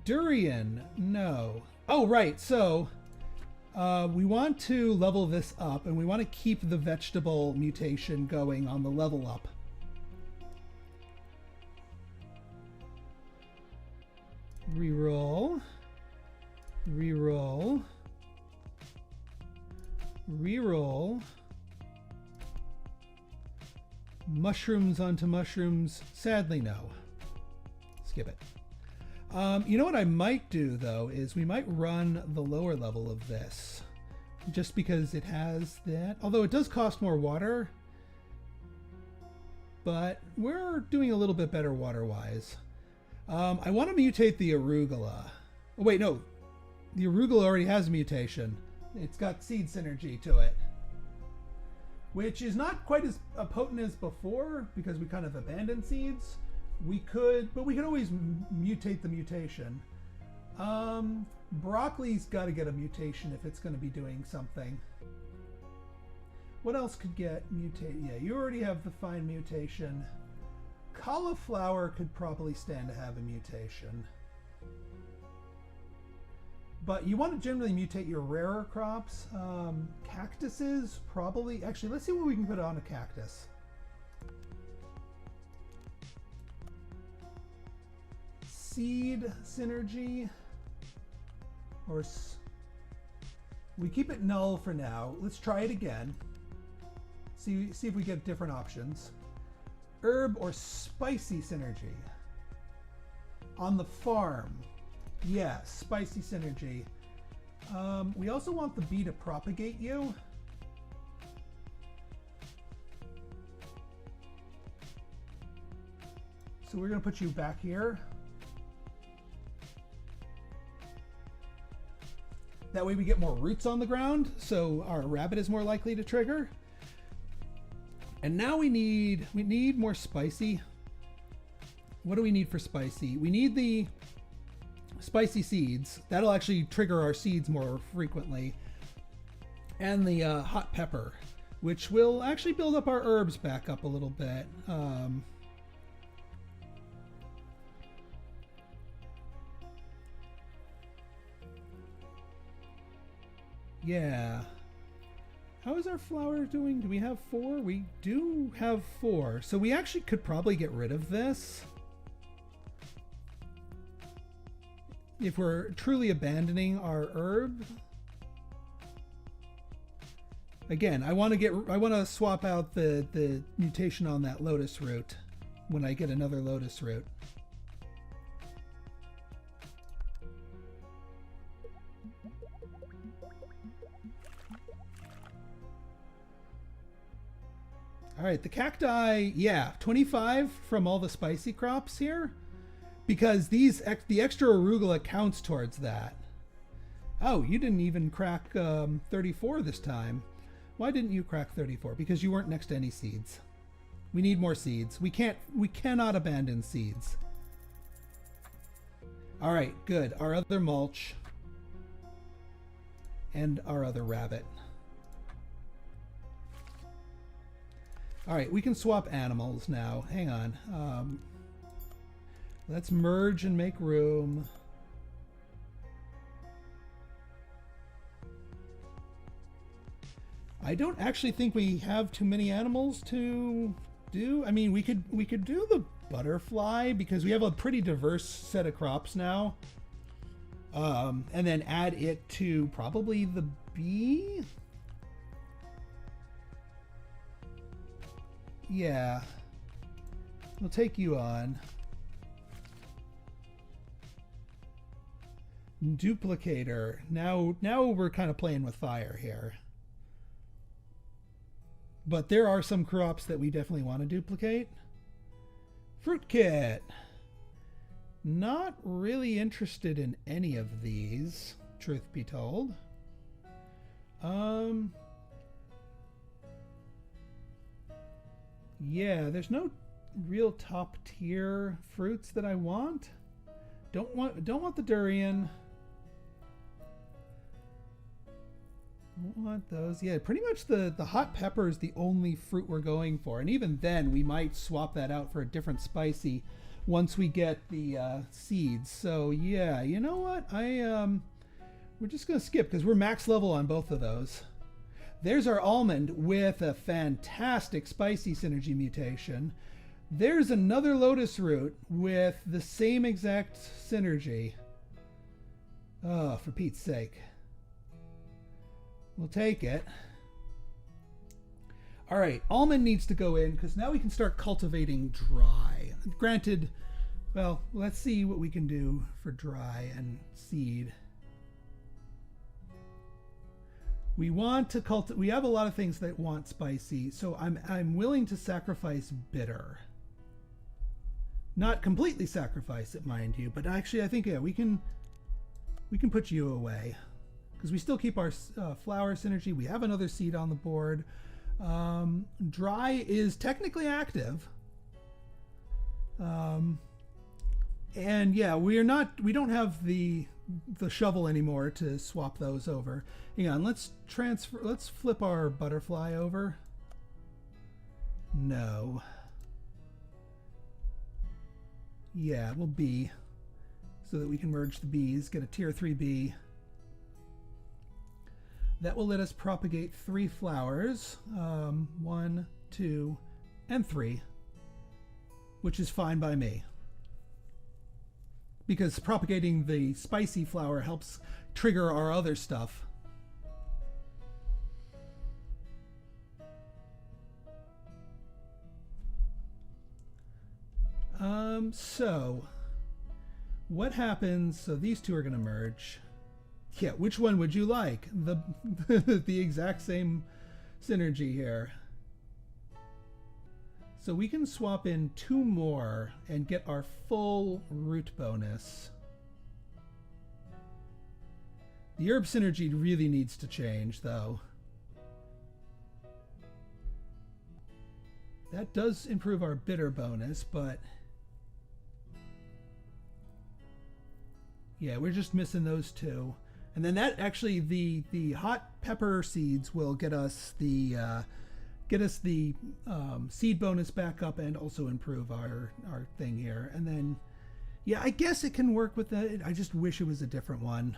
Durian, no. Oh, right, so we want to level this up, and we want to keep the vegetable mutation going on the level up. Reroll. Reroll. Reroll. Mushrooms onto mushrooms. Sadly, no. Skip it. You know what I might do, though, is we might run the lower level of this. Just because it has that. Although it does cost more water. But we're doing a little bit better water-wise. I want to mutate the arugula. Oh, wait, no. The arugula already has a mutation. It's got seed synergy to it. Which is not quite as potent as before, because we kind of abandoned seeds. But we could always mutate the mutation. Broccoli's got to get a mutation if it's going to be doing something. What else could get mutated? Yeah, you already have the fine mutation. Cauliflower could probably stand to have a mutation. But you want to generally mutate your rarer crops. Cactuses, probably. Actually, let's see what we can put on a cactus. Seed synergy. Or we keep it null for now. Let's try it again. See if we get different options. Herb or spicy synergy. On the farm. Yeah, spicy synergy. We also want the bee to propagate you. So we're going to put you back here. That way we get more roots on the ground, so our rabbit is more likely to trigger. And now we need more spicy. What do we need for spicy? We need the spicy seeds. That'll actually trigger our seeds more frequently. And the hot pepper, which will actually build up our herbs back up a little bit. Yeah. How is our flour doing? Do we have 4? We do have 4. So we actually could probably get rid of this. If we're truly abandoning our herb. Again, I want to swap out the mutation on that lotus root when I get another lotus root. All right, the cacti, yeah, 25 from all the spicy crops here, because the extra arugula counts towards that. Oh, you didn't even crack 34 this time. Why didn't you crack 34? Because you weren't next to any seeds. We need more seeds. We cannot abandon seeds. All right, good. Our other mulch and our other rabbit. All right, we can swap animals now. Hang on. Let's merge and make room. I don't actually think we have too many animals to do. I mean, we could do the butterfly because we have a pretty diverse set of crops now. And then add it to probably the bee. Yeah, we'll take you on. Duplicator. Now we're kind of playing with fire here. But there are some crops that we definitely want to duplicate. Fruit kit. Not really interested in any of these, truth be told. Yeah, there's no real top tier fruits that I want. Don't want the durian. Don't want those. Yeah, pretty much the hot pepper is the only fruit we're going for. And even then, we might swap that out for a different spicy once we get the seeds. So yeah, you know what? We're just gonna skip because we're max level on both of those. There's our almond with a fantastic spicy synergy mutation. There's another lotus root with the same exact synergy. Oh, for Pete's sake. We'll take it. All right, almond needs to go in because now we can start cultivating dry. Granted, well, let's see what we can do for dry and seed. We want to cultivate. We have a lot of things that want spicy, so I'm willing to sacrifice bitter. Not completely sacrifice it, mind you, but actually I think, yeah, we can put you away because we still keep our flower synergy. We have another seed on the board. Dry is technically active. And yeah, we don't have the shovel anymore to swap those over. Hang on, let's flip our butterfly over. No. Yeah, it will be so that we can merge the bees, get a tier 3 bee. That will let us propagate 3 flowers, 1, 2, and 3, which is fine by me. Because propagating the spicy flower helps trigger our other stuff. So what happens? So these two are going to merge. Yeah, which one would you like? The the exact same synergy here. So we can swap in 2 more and get our full root bonus. The herb synergy really needs to change, though. That does improve our bitter bonus, but yeah, we're just missing those 2. And then that actually, the hot pepper seeds will get us the seed bonus back up and also improve our thing here. And then, yeah, I guess it can work with that. I just wish it was a different one.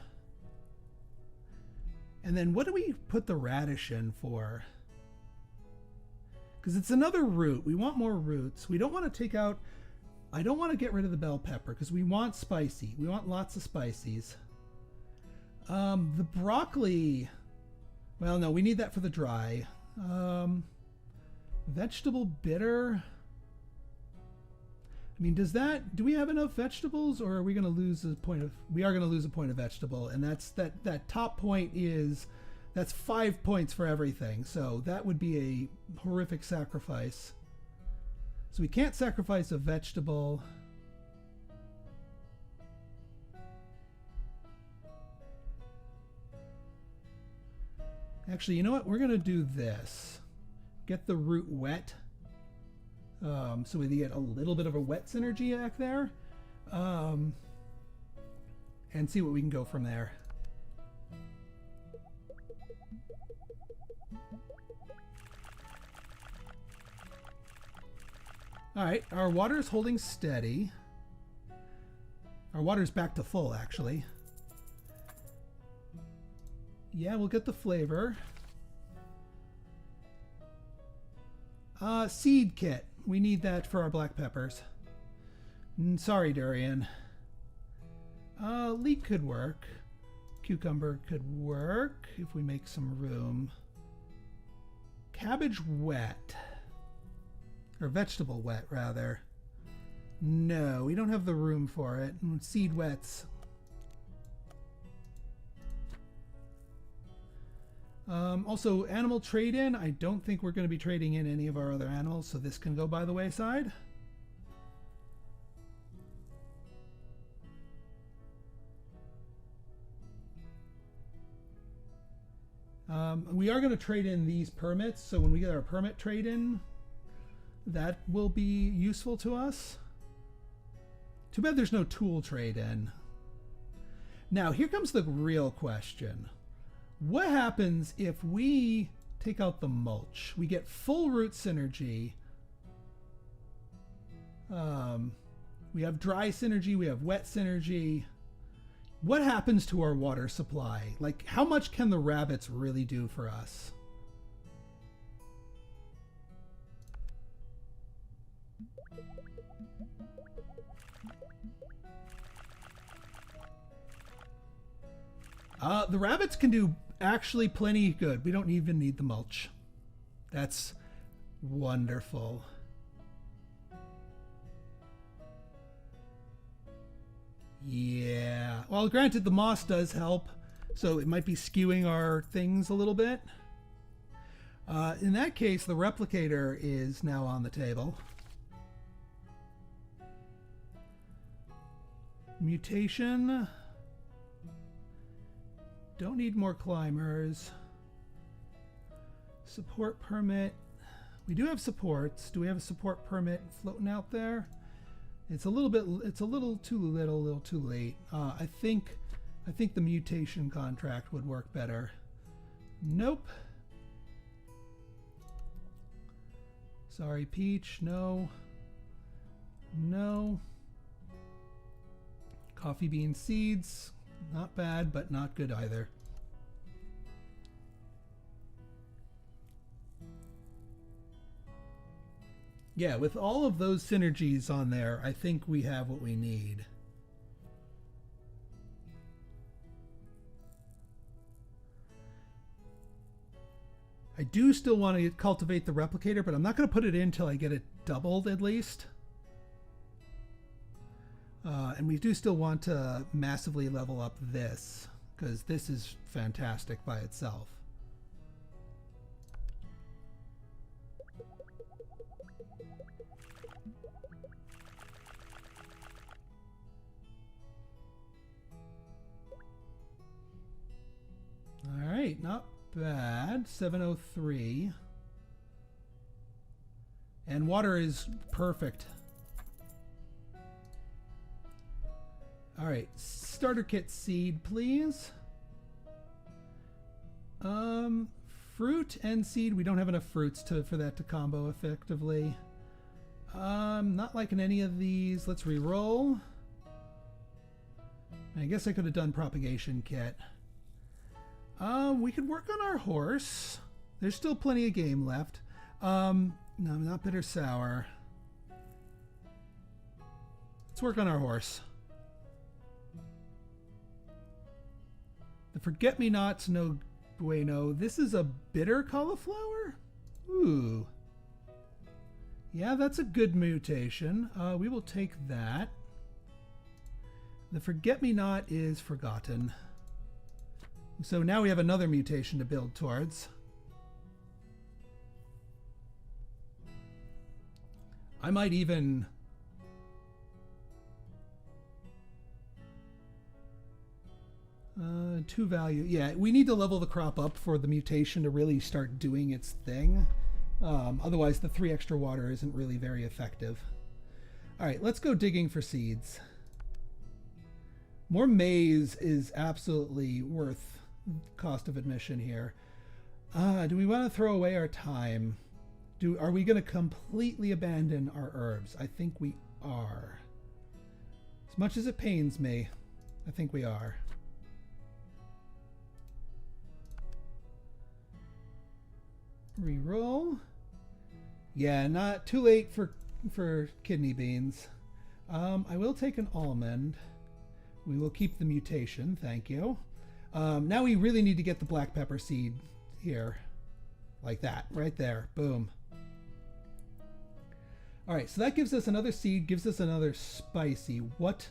And then what do we put the radish in for? Because it's another root. We want more roots. We don't want to take out... I don't want to get rid of the bell pepper because we want spicy. We want lots of spices. The broccoli... Well, no, we need that for the dry. Vegetable bitter... I mean, do we have enough vegetables, or are we going to lose a point of... We are going to lose a point of vegetable, and that top point is... That's 5 points for everything, so that would be a horrific sacrifice. So we can't sacrifice a vegetable. Actually, you know what? We're going to do this. Get the root wet. So we get a little bit of a wet synergy back there. And see what we can go from there. Alright, our water is holding steady. Our water's back to full, actually. Yeah, we'll get the flavor. Seed kit. We need that for our black peppers. Sorry, Durian. Leek could work. Cucumber could work if we make some room. Cabbage wet. Or vegetable wet, rather. No, we don't have the room for it. Seed wets. Also, animal trade-in. I don't think we're going to be trading in any of our other animals, so this can go by the wayside. We are going to trade in these permits, so when we get our permit trade-in, that will be useful to us. Too bad there's no tool trade-in. Now, here comes the real question. What happens if we take out the mulch? We get full root synergy. We have dry synergy, we have wet synergy. What happens to our water supply? Like, how much can the rabbits really do for us? The rabbits can do actually plenty good. We don't even need the mulch. That's wonderful. Yeah. Well, granted, the moss does help, so it might be skewing our things a little bit. In that case, the replicator is now on the table. Mutation. Don't need more climbers. Support permit. We do have supports. Do we have a support permit floating out there? It's a little too little, a little too late. I think the mutation contract would work better. Nope. Sorry, Peach. No. No. Coffee bean seeds. Not bad, but not good either. Yeah, with all of those synergies on there, I think we have what we need. I do still want to cultivate the replicator, but I'm not going to put it in until I get it doubled at least. And we do still want to massively level up this, because this is fantastic by itself. All right, not bad. 703. And water is perfect. All right, starter kit seed, please. Fruit and seed. We don't have enough fruits for that to combo effectively. Not liking any of these. Let's re-roll. I guess I could have done propagation kit. We could work on our horse. There's still plenty of game left. No, not bitter sour. Let's work on our horse. The forget-me-nots, no bueno. This is a bitter cauliflower? Ooh. Yeah, that's a good mutation. We will take that. The forget-me-not is forgotten. So now we have another mutation to build towards. I might even... two value. Yeah, we need to level the crop up for the mutation to really start doing its thing. Otherwise, the 3 extra water isn't really very effective. All right, let's go digging for seeds. More maize is absolutely worth cost of admission here. Do we want to throw away our time? Are we going to completely abandon our herbs? I think we are. As much as it pains me, I think we are. Reroll. Yeah, not too late for kidney beans. I will take an almond. We will keep the mutation, thank you. Now we really need to get the black pepper seed here. Like that, right there. Boom. All right, so that gives us another seed, gives us another spicy. What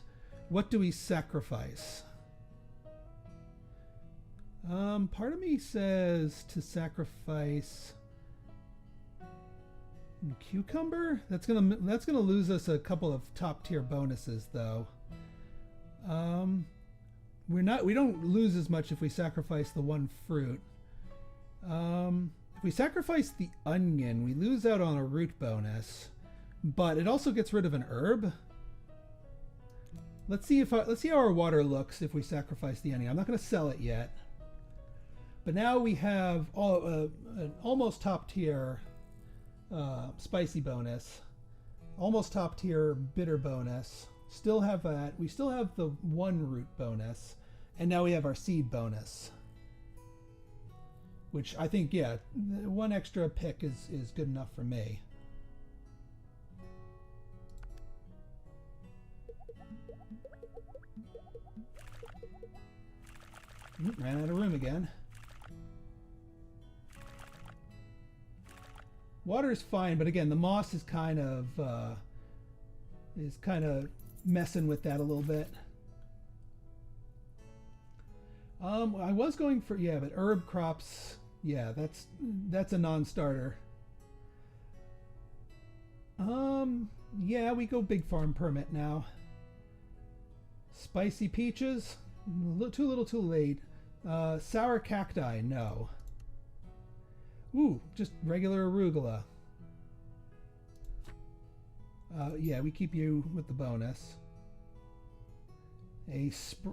do we sacrifice? Part of me says to sacrifice cucumber. That's gonna lose us a couple of top tier bonuses though. We don't lose as much if we sacrifice the one fruit. If we sacrifice the onion, we lose out on a root bonus, but it also gets rid of an herb. Let's see how our water looks if we sacrifice the onion. I'm not going to sell it yet, but now we have an almost top tier spicy bonus, almost top tier bitter bonus. Still have that. We still have the one root bonus, and now we have our seed bonus, which I think, yeah, one extra pick is good enough for me. ran out of room again. Water's fine, but again, the moss is kind of messing with that a little bit. I was going for, yeah, but herb crops, yeah, that's a non-starter. Yeah, we go big farm permit now. Spicy peaches, too little too late. Sour cacti, no. Ooh, just regular arugula. Yeah, we keep you with the bonus.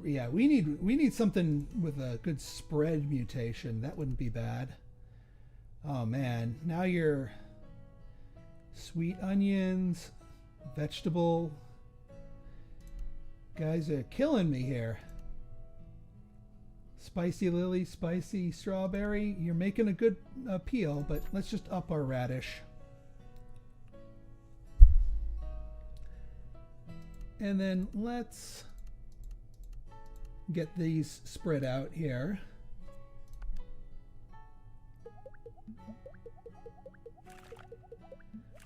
Yeah, we need something with a good spread mutation. That wouldn't be bad. Oh man, now you're sweet onions, vegetable. Guys are killing me here. Spicy lily, spicy strawberry. You're making a good peel, but let's just up our radish. And then let's get these spread out here.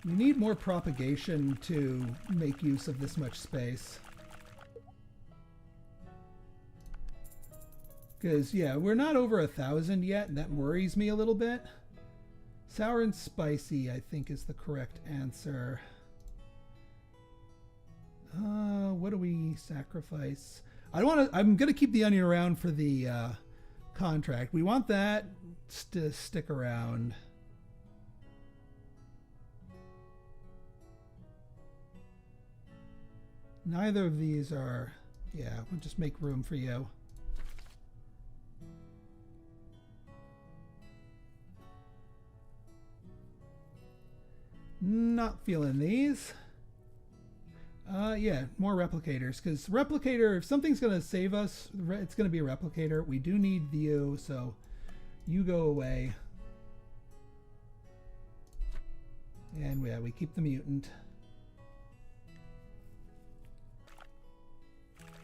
We need more propagation to make use of this much space. Because, yeah, we're not over 1,000 yet, and that worries me a little bit. Sour and spicy, I think, is the correct answer. What do we sacrifice? I'm going to keep the onion around for the contract. We want that to stick around. Neither of these are... Yeah, we'll just make room for you. Not feeling these. Yeah, more replicators. Because replicator, if something's going to save us, it's going to be a replicator. We do need you, so you go away. And yeah, we keep the mutant.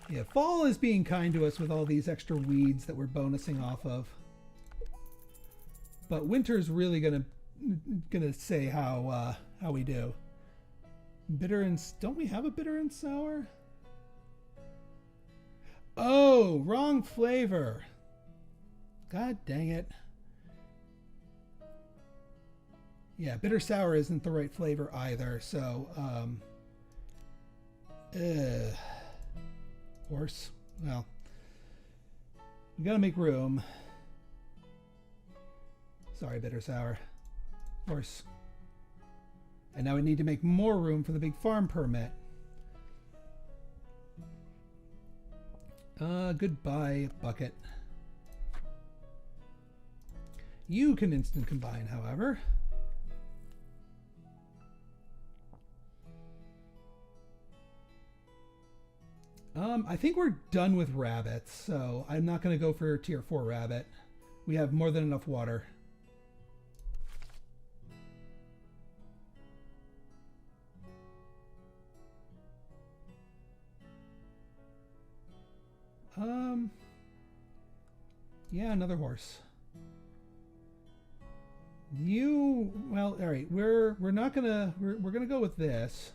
Yeah, fall is being kind to us with all these extra weeds that we're bonusing off of. But winter's really gonna say how we do. Bitter and... Don't we have a bitter and sour? Oh, wrong flavor. God dang it. Yeah, bitter sour isn't the right flavor either, so... Horse. Well, we gotta make room. Sorry, bitter sour. Horse. And now we need to make more room for the big farm permit. Goodbye, bucket. You can instant combine, however. I think we're done with rabbits, so I'm not going to go for tier 4 rabbit. We have more than enough water. Yeah, another horse. Well, all right, we're not gonna, we're gonna go with this.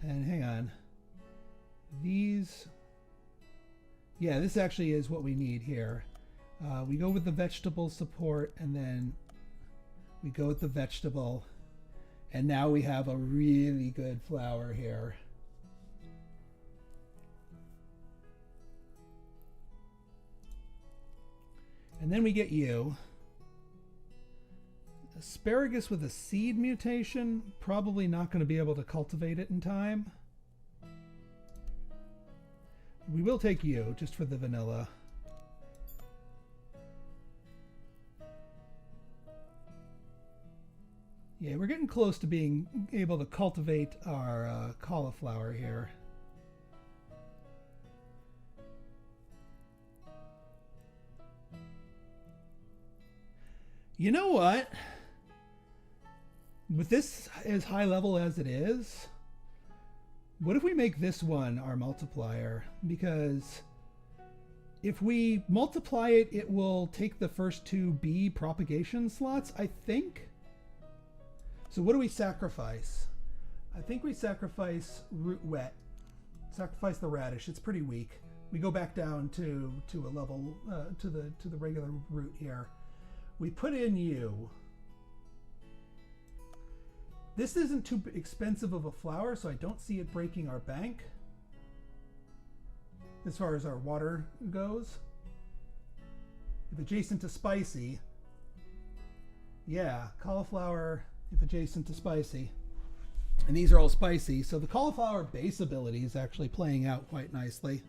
And hang on. These... Yeah, this actually is what we need here. We go with the vegetable support, and then we go with the vegetable. And now we have a really good flower here. And then we get you. Asparagus with a seed mutation, probably not going to be able to cultivate it in time. We will take you, just for the vanilla. Yeah, we're getting close to being able to cultivate our cauliflower here. You know what? With this as high level as it is, what if we make this one our multiplier? Because if we multiply it, it will take the first two B propagation slots, I think. So what do we sacrifice? I think we sacrifice root wet. Sacrifice the radish. It's pretty weak. We go back down to a level to the regular root here. We put in U. This isn't too expensive of a flower, so I don't see it breaking our bank as far as our water goes. If adjacent to spicy, yeah, cauliflower if adjacent to spicy. And these are all spicy, so the cauliflower base ability is actually playing out quite nicely.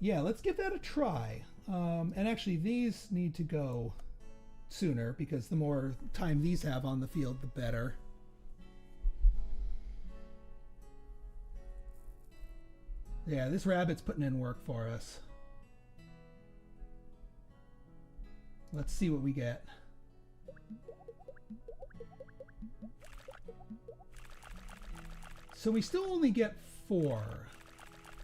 Yeah, let's give that a try. And actually these need to go sooner because the more time these have on the field, the better. Yeah, this rabbit's putting in work for us. Let's see what we get. So we still only get 4.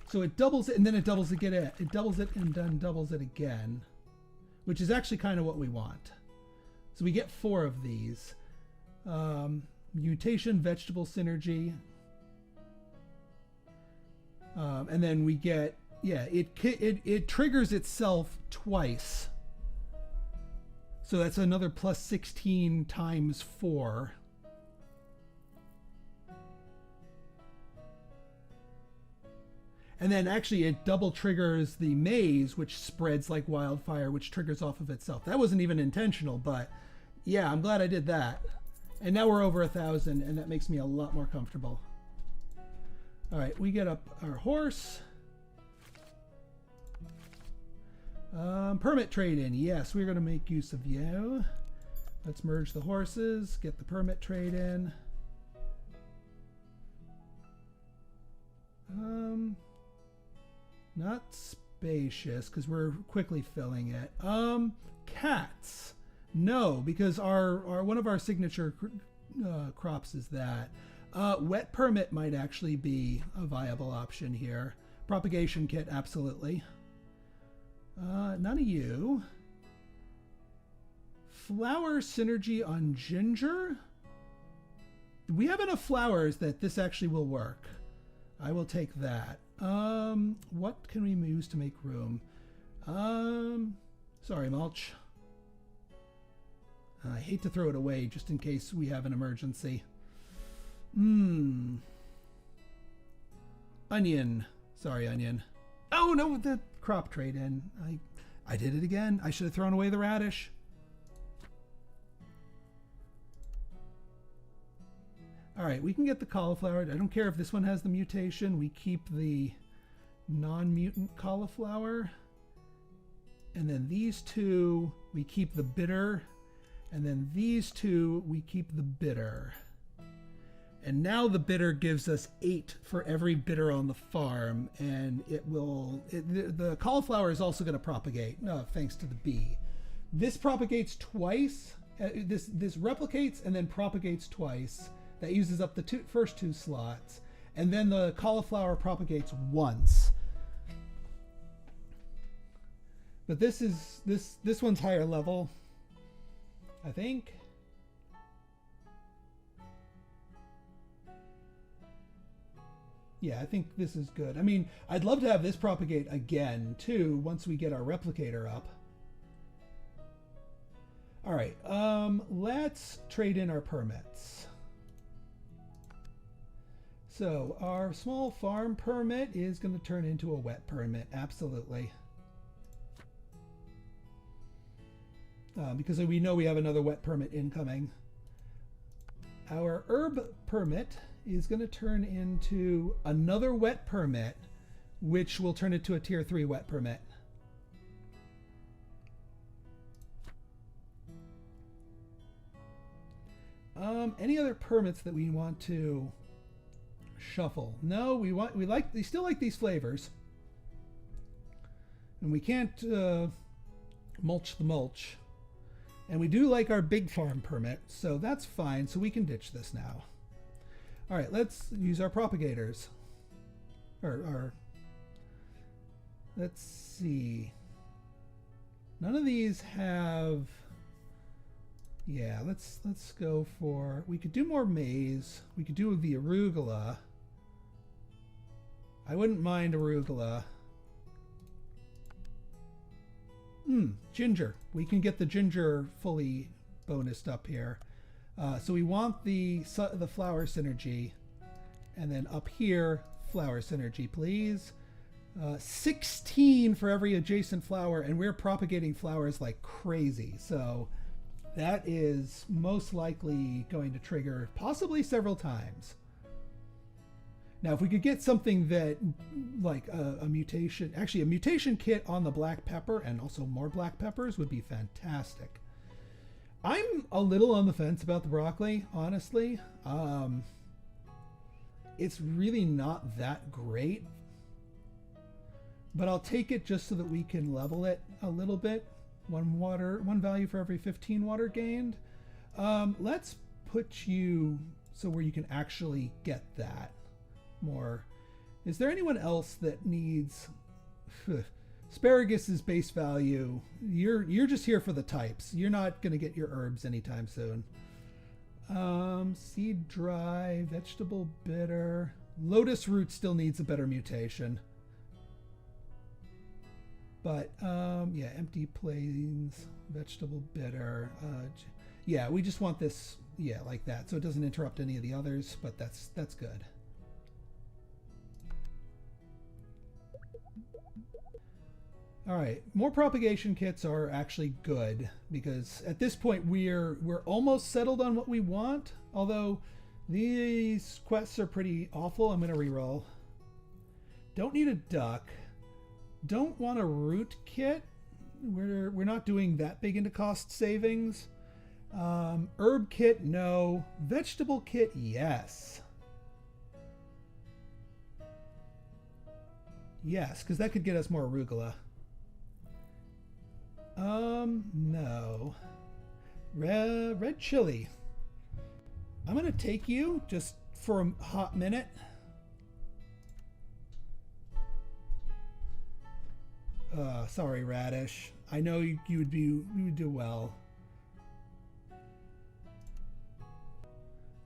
So it doubles it and then it doubles it again. It doubles it and then doubles it again, which is actually kind of what we want. So we get 4 of these. Mutation, vegetable synergy. And then we get, yeah, it triggers itself twice. So that's another plus 16 times 4. And then actually it double triggers the maze, which spreads like wildfire, which triggers off of itself. That wasn't even intentional, but yeah, I'm glad I did that. And now we're over 1,000, and that makes me a lot more comfortable. All right, we get up our horse. Permit trade-in. Yes, we're going to make use of you. Let's merge the horses, get the permit trade-in. Not spacious, because we're quickly filling it. Cats. No, because our one of our signature crops is that. Wet permit might actually be a viable option here. Propagation kit, absolutely. None of you. Flower synergy on ginger. We have enough flowers that this actually will work. I will take that. What can we use to make room? Sorry, mulch. I hate to throw it away just in case we have an emergency. Onion. Sorry, onion. Oh, no, the crop trade-in. I did it again. I should have thrown away the radish. All right, we can get the cauliflower. I don't care if this one has the mutation. We keep the non-mutant cauliflower. And then these two, we keep the bitter. And then these two, we keep the bitter. And now the bitter gives us 8 for every bitter on the farm. And the cauliflower is also going to propagate, thanks to the bee. This propagates twice. This replicates and then propagates twice. That uses up the first 2 slots. And then the cauliflower propagates once. But this one's higher level, I think. Yeah, I think this is good. I mean, I'd love to have this propagate again, too, once we get our replicator up. All right, let's trade in our permits. So our small farm permit is going to turn into a wet permit, absolutely. Because we know we have another wet permit incoming. Our herb permit is going to turn into another wet permit, which will turn it to a tier 3 wet permit. Any other permits that we want to shuffle? No, we still like these flavors, and we can't mulch the mulch. And we do like our big farm permit, so that's fine. So we can ditch this now. All right, let's use our propagators. Let's see. None of these have. Yeah, let's go for. We could do more maize. We could do the arugula. I wouldn't mind arugula. Ginger. We can get the ginger fully bonused up here. So we want the flower synergy, and then up here, flower synergy, please. 16 for every adjacent flower, and we're propagating flowers like crazy. So that is most likely going to trigger possibly several times. Now, if we could get something that, like a mutation, actually a mutation kit on the black pepper and also more black peppers would be fantastic. I'm a little on the fence about the broccoli, honestly. It's really not that great, but I'll take it just so that we can level it a little bit. One value for every 15 water gained. Let's put you so where you can actually get that more. Is there anyone else that needs Asparagus' base value? You're just here for the types. You're not gonna get your herbs anytime soon. Seed dry, vegetable bitter. Lotus root still needs a better mutation. But yeah, empty plains, vegetable bitter. Yeah, we just want this, yeah, like that, so it doesn't interrupt any of the others. But that's good. All right, more propagation kits are actually good because at this point we're almost settled on what we want. Although these quests are pretty awful. I'm gonna reroll. Don't need a duck. Don't want a root kit. We're not doing that big into cost savings. Herb kit, no. Vegetable kit, yes. Yes, because that could get us more arugula. No. Red chili. I'm gonna take you just for a hot minute. Sorry, Radish. I know you would do well.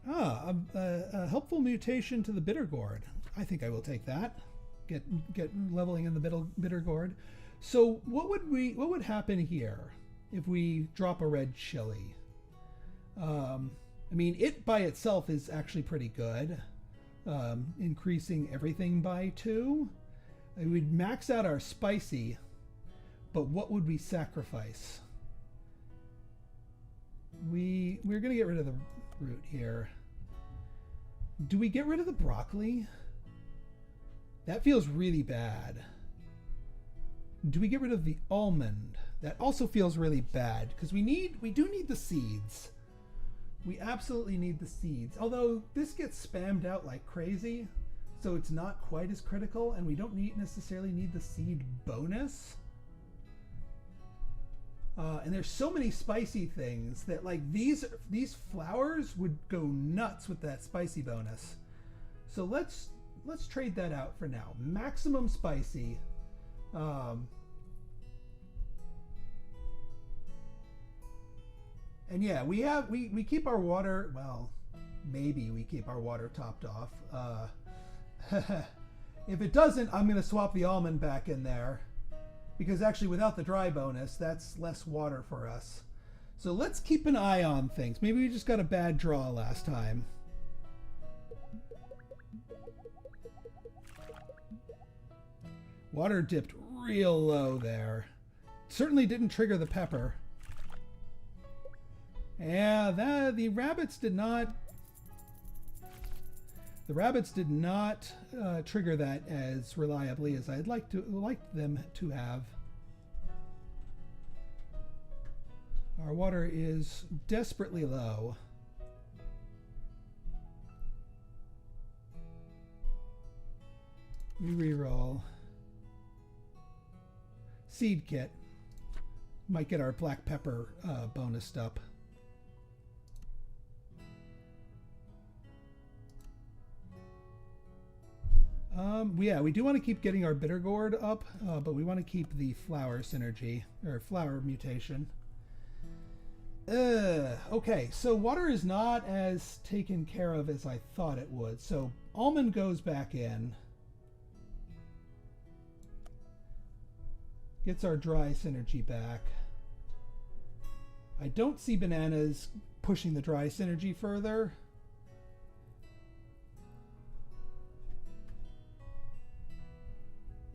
A helpful mutation to the bitter gourd. I think I will take that. Get leveling in the bitter gourd. So what would happen here if we drop a red chili? I mean, it by itself is actually pretty good. Increasing everything by 2. We'd max out our spicy, but what would we sacrifice? We're gonna get rid of the root here. Do we get rid of the broccoli? That feels really bad. Do we get rid of the almond? That also feels really bad because we do need the seeds. We absolutely need the seeds. Although this gets spammed out like crazy, so it's not quite as critical, and we don't necessarily need the seed bonus. And there's so many spicy things that, like, these flowers would go nuts with that spicy bonus. So let's trade that out for now. Maximum spicy. And yeah, we keep our water, well, maybe we keep our water topped off. If it doesn't, I'm going to swap the almond back in there. Because actually, without the dry bonus, that's less water for us. So let's keep an eye on things. Maybe we just got a bad draw last time. Water dipped real low there. Certainly didn't trigger the pepper. Yeah, the rabbits did not... The rabbits did not trigger that as reliably as I'd like them to have. Our water is desperately low. We reroll. Seed kit. might get our black pepper bonused up. Yeah, we do want to keep getting our bitter gourd up, but we want to keep the flower synergy, or flower mutation. Okay, so water is not as taken care of as I thought it would. So almond goes back in. Gets our dry synergy back. I don't see bananas pushing the dry synergy further.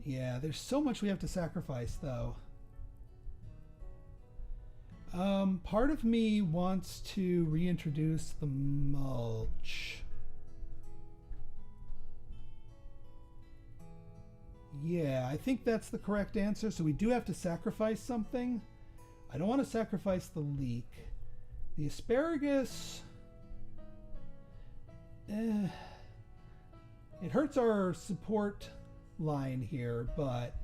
Yeah, there's so much we have to sacrifice, though. Part of me wants to reintroduce the mulch. Yeah, I think that's the correct answer. So we do have to sacrifice something. I don't want to sacrifice the leek. The asparagus... it hurts our support line here, but...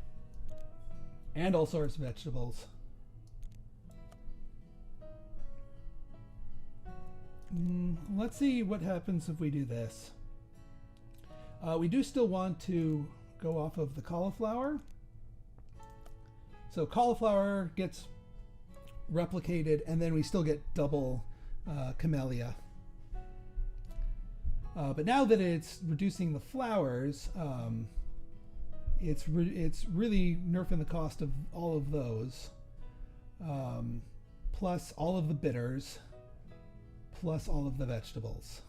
and also our vegetables. Let's see what happens if we do this. We do still want to go off of the cauliflower. So cauliflower gets replicated, and then we still get double camellia. But now that it's reducing the flowers, it's really nerfing the cost of all of those, plus all of the bitters, plus all of the vegetables.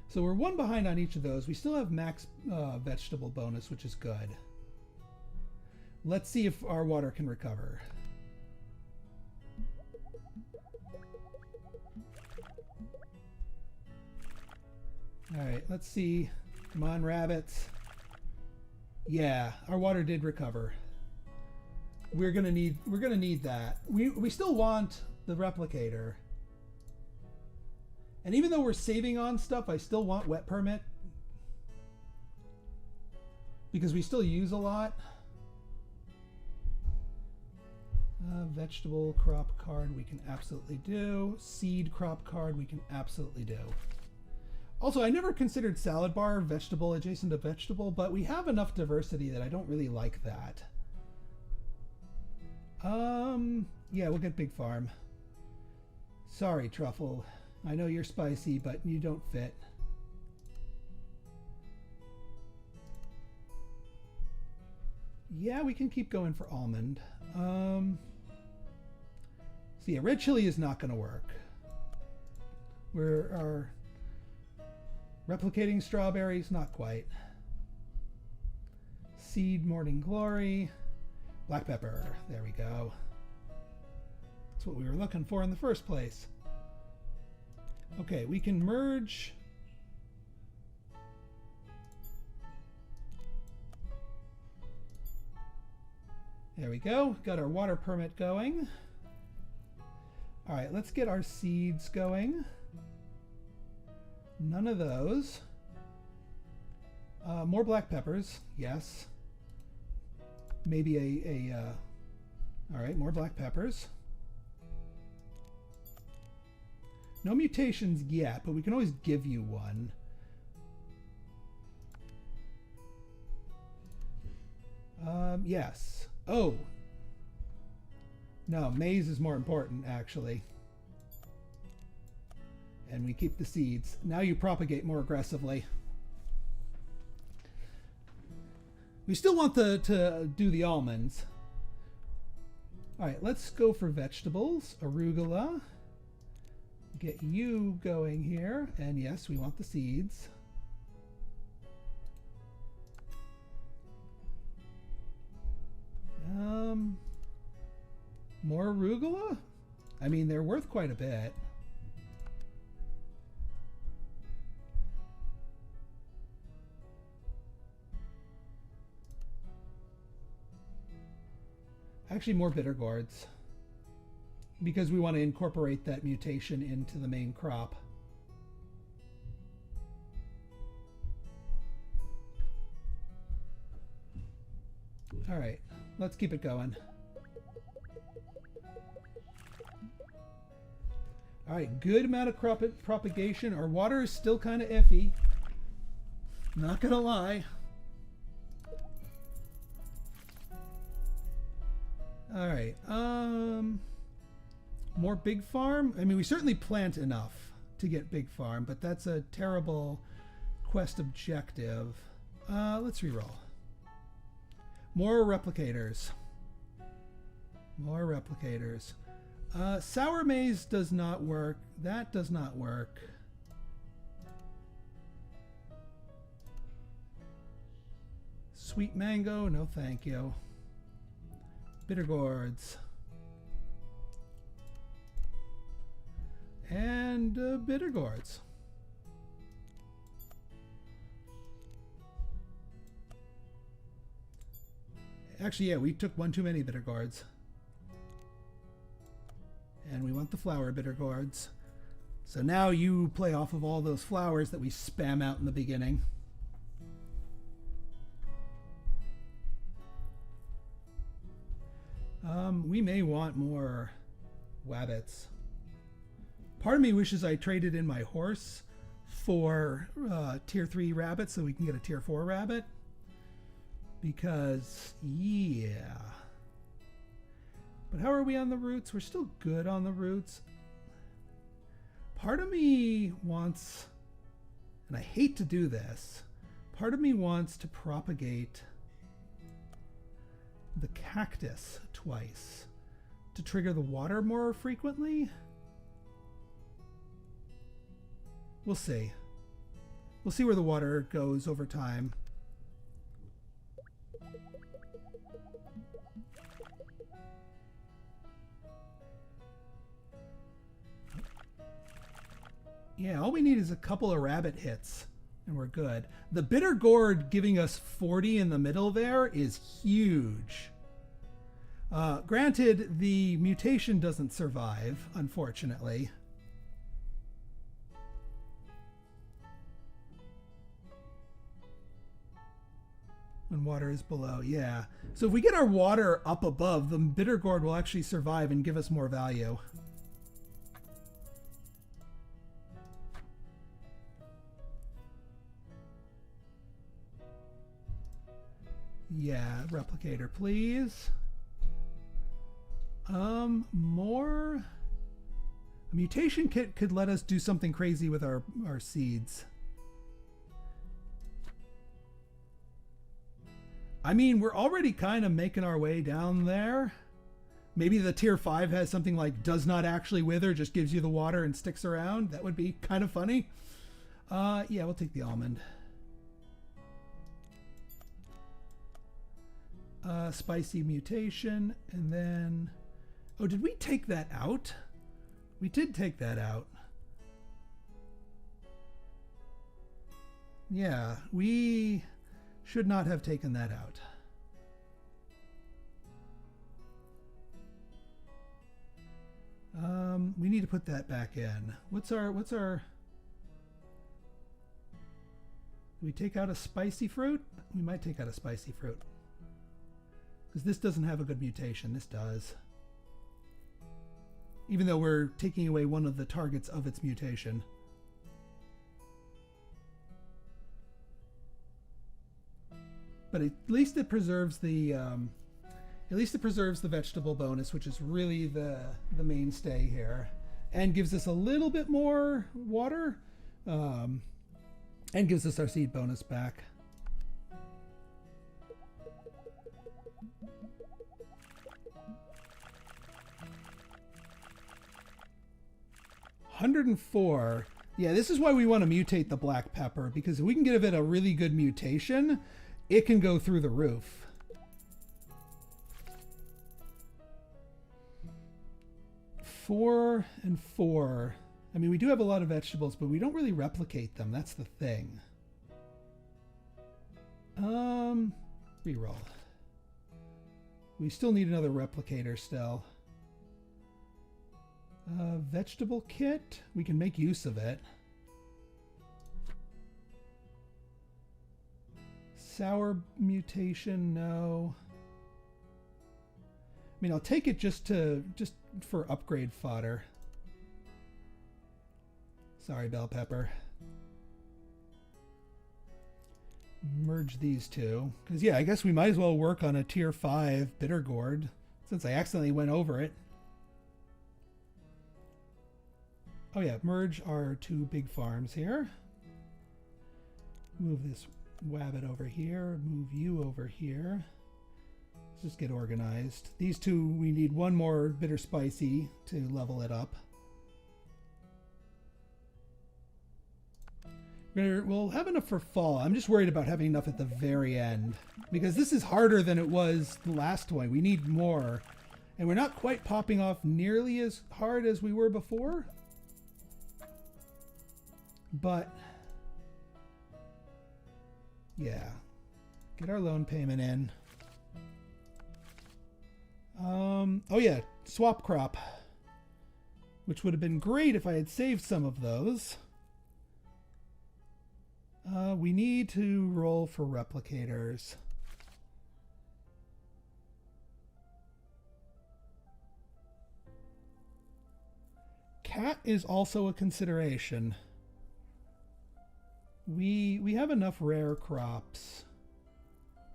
So we're one behind on each of those. We still have max vegetable bonus, which is good. Let's see if our water can recover. All right, let's see. Come on, rabbits. Yeah, our water did recover. We're gonna need that. We still want the replicator. And even though we're saving on stuff, I still want wet permit. Because we still use a lot. Vegetable crop card we can absolutely do. Seed crop card we can absolutely do. Also, I never considered salad bar vegetable adjacent to vegetable, but we have enough diversity that I don't really like that. Yeah, we'll get Big Farm. Sorry, Truffle. I know you're spicy, but you don't fit. Yeah, we can keep going for almond. So yeah, red chili is not going to work. Our replicating strawberries, not quite. Seed morning glory. Black pepper, there we go. That's what we were looking for in the first place. Okay, we can merge. There we go, got our water permit going. All right, let's get our seeds going. None of those. More black peppers, yes. Maybe all right, more black peppers. No mutations yet, but we can always give you one. Yes. Oh. No, maize is more important, actually. And we keep the seeds. Now you propagate more aggressively. We still want to do the almonds. All right, let's go for vegetables. Arugula. Get you going here. And yes, we want the seeds. More arugula? I mean, they're worth quite a bit. Actually, more bitter gourds, because we want to incorporate that mutation into the main crop. All right, let's keep it going. All right, good amount of propagation. Our water is still kind of iffy. Not gonna lie. All right, more big farm. I mean, we certainly plant enough to get big farm, but that's a terrible quest objective. Let's reroll. More replicators. More replicators. Sour maize does not work. That does not work. Sweet mango, no thank you. Bitter gourds. And bitter gourds. Actually, yeah, we took one too many bitter gourds. And we want the flower bitter gourds. So now you play off of all those flowers that we spam out in the beginning. We may want more wabbits. Part of me wishes I traded in my horse for tier 3 rabbits so we can get a tier 4 rabbit. Because, yeah. But how are we on the roots? We're still good on the roots. Part of me wants, and I hate to do this, part of me wants to propagate the cactus twice to trigger the water more frequently. We'll see. We'll see where the water goes over time. Yeah, all we need is a couple of rabbit hits and we're good. The bitter gourd giving us 40 in the middle there is huge. Granted, the mutation doesn't survive, unfortunately. When water is below, yeah. So if we get our water up above, the bitter gourd will actually survive and give us more value. Yeah, replicator, please. More. A mutation kit could let us do something crazy with our seeds. I mean, we're already kind of making our way down there. Maybe the tier 5 has something like does not actually wither, just gives you the water and sticks around. That would be kind of funny. Yeah, we'll take the almond. Spicy mutation, and then... Oh, did we take that out? We did take that out. Yeah, we should not have taken that out. We need to put that back in. What's our... Do we take out a spicy fruit? We might take out a spicy fruit. Because this doesn't have a good mutation. This does. Even though we're taking away one of the targets of its mutation. But at least it preserves the vegetable bonus, which is really the mainstay here, and gives us a little bit more water, and gives us our seed bonus back. $104. Yeah, this is why we want to mutate the black pepper, because if we can give it a really good mutation, it can go through the roof. Four and 4. I mean, we do have a lot of vegetables, but we don't really replicate them. That's the thing. Reroll. We still need another replicator still. Vegetable kit. We can make use of it. Sour mutation, no. mean, I'll take it just for upgrade fodder. Sorry, bell pepper. Merge these two. Because, yeah, I guess we might as well work on a tier 5 bitter gourd, since I accidentally went over it. Oh, yeah, merge our 2 big farms here. Move this wabbit over here. Move you over here. Let's just get organized. These two, we need one more bitter spicy to level it up. We'll have enough for fall. I'm just worried about having enough at the very end, because this is harder than it was the last one. We need more, and we're not quite popping off nearly as hard as we were before. But yeah, get our loan payment in. Oh yeah, swap crop, which would have been great if I had saved some of those. We need to roll for replicators. Cat is also a consideration. We have enough rare crops.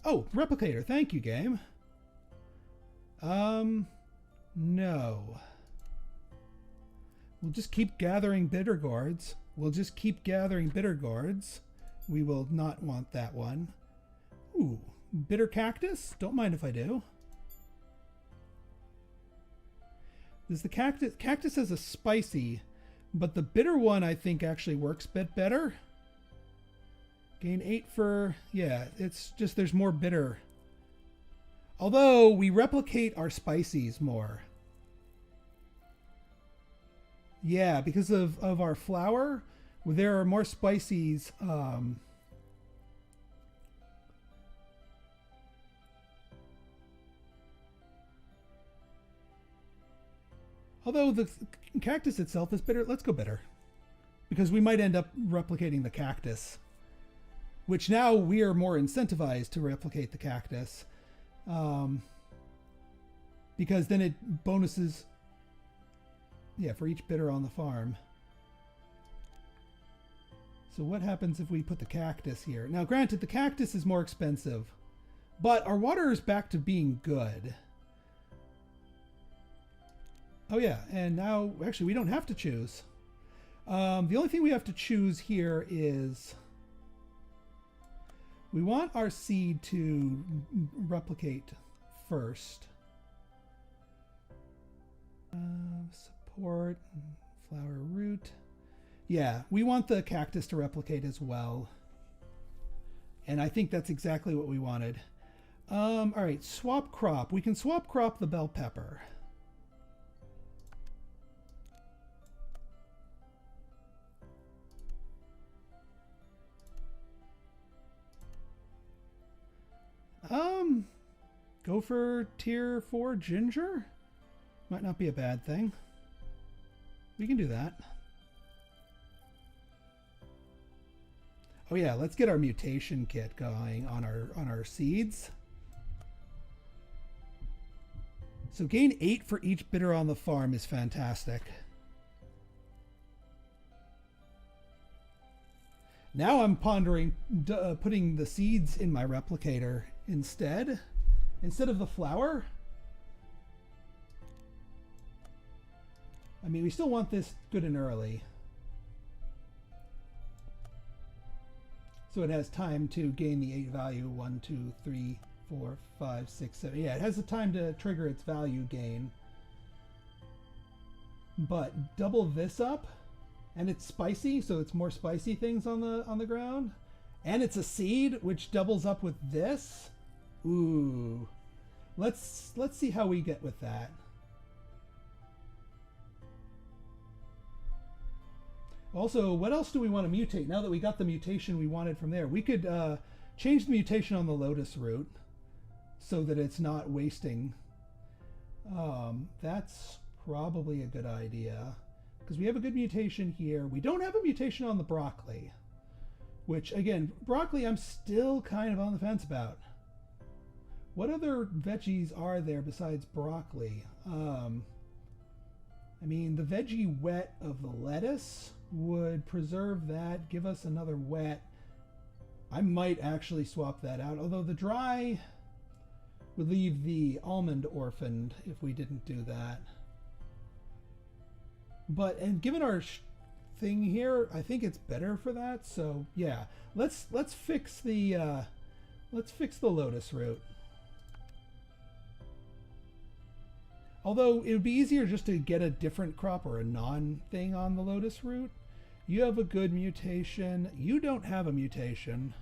Oh, replicator. Thank you, game. No. We'll just keep gathering bitter gourds. We will not want that one. Ooh, bitter cactus? Don't mind if I do. There's the cactus. Cactus has a spicy, but the bitter one I think actually works a bit better. Gain 8 for... yeah, it's just there's more bitter. Although we replicate our spices more. Yeah, because of our flour, there are more spices. Although the cactus itself is bitter, let's go bitter. Because we might end up replicating the cactus. Which now we are more incentivized to replicate the cactus. Because then it bonuses... yeah, for each bitter on the farm. So what happens if we put the cactus here? Now, granted, the cactus is more expensive, but our water is back to being good. Oh yeah, and now, actually, we don't have to choose. The only thing we have to choose here is we want our seed to replicate first. Support, flower root. Yeah, we want the cactus to replicate as well. And I think that's exactly what we wanted. All right, swap crop. We can swap crop the bell pepper. Go for tier 4 ginger? Might not be a bad thing. We can do that. Oh yeah, let's get our mutation kit going on our seeds. So gain 8 for each bitter on the farm is fantastic. Now I'm pondering putting the seeds in my replicator instead of the flour. I mean, we still want this good and early. So it has time to gain the 8 value. 1, 2, 3, 4, 5, 6, 7. Yeah, it has the time to trigger its value gain. But double this up, and it's spicy, so it's more spicy things on the ground. And it's a seed, which doubles up with this. Ooh. Let's see how we get with that. Also, what else do we want to mutate? Now that we got the mutation we wanted from there, we could change the mutation on the lotus root so that it's not wasting. That's probably a good idea because we have a good mutation here. We don't have a mutation on the broccoli, which again, broccoli I'm still kind of on the fence about. What other veggies are there besides broccoli? I mean, the veggie wet of the lettuce would preserve that, give us another wet. I might actually swap that out, although the dry would leave the almond orphaned if we didn't do that. But, and given our thing here, I think it's better for that. So yeah, let's fix the lotus root. Although it would be easier just to get a different crop or a non-thing on the lotus root. You have a good mutation. You don't have a mutation.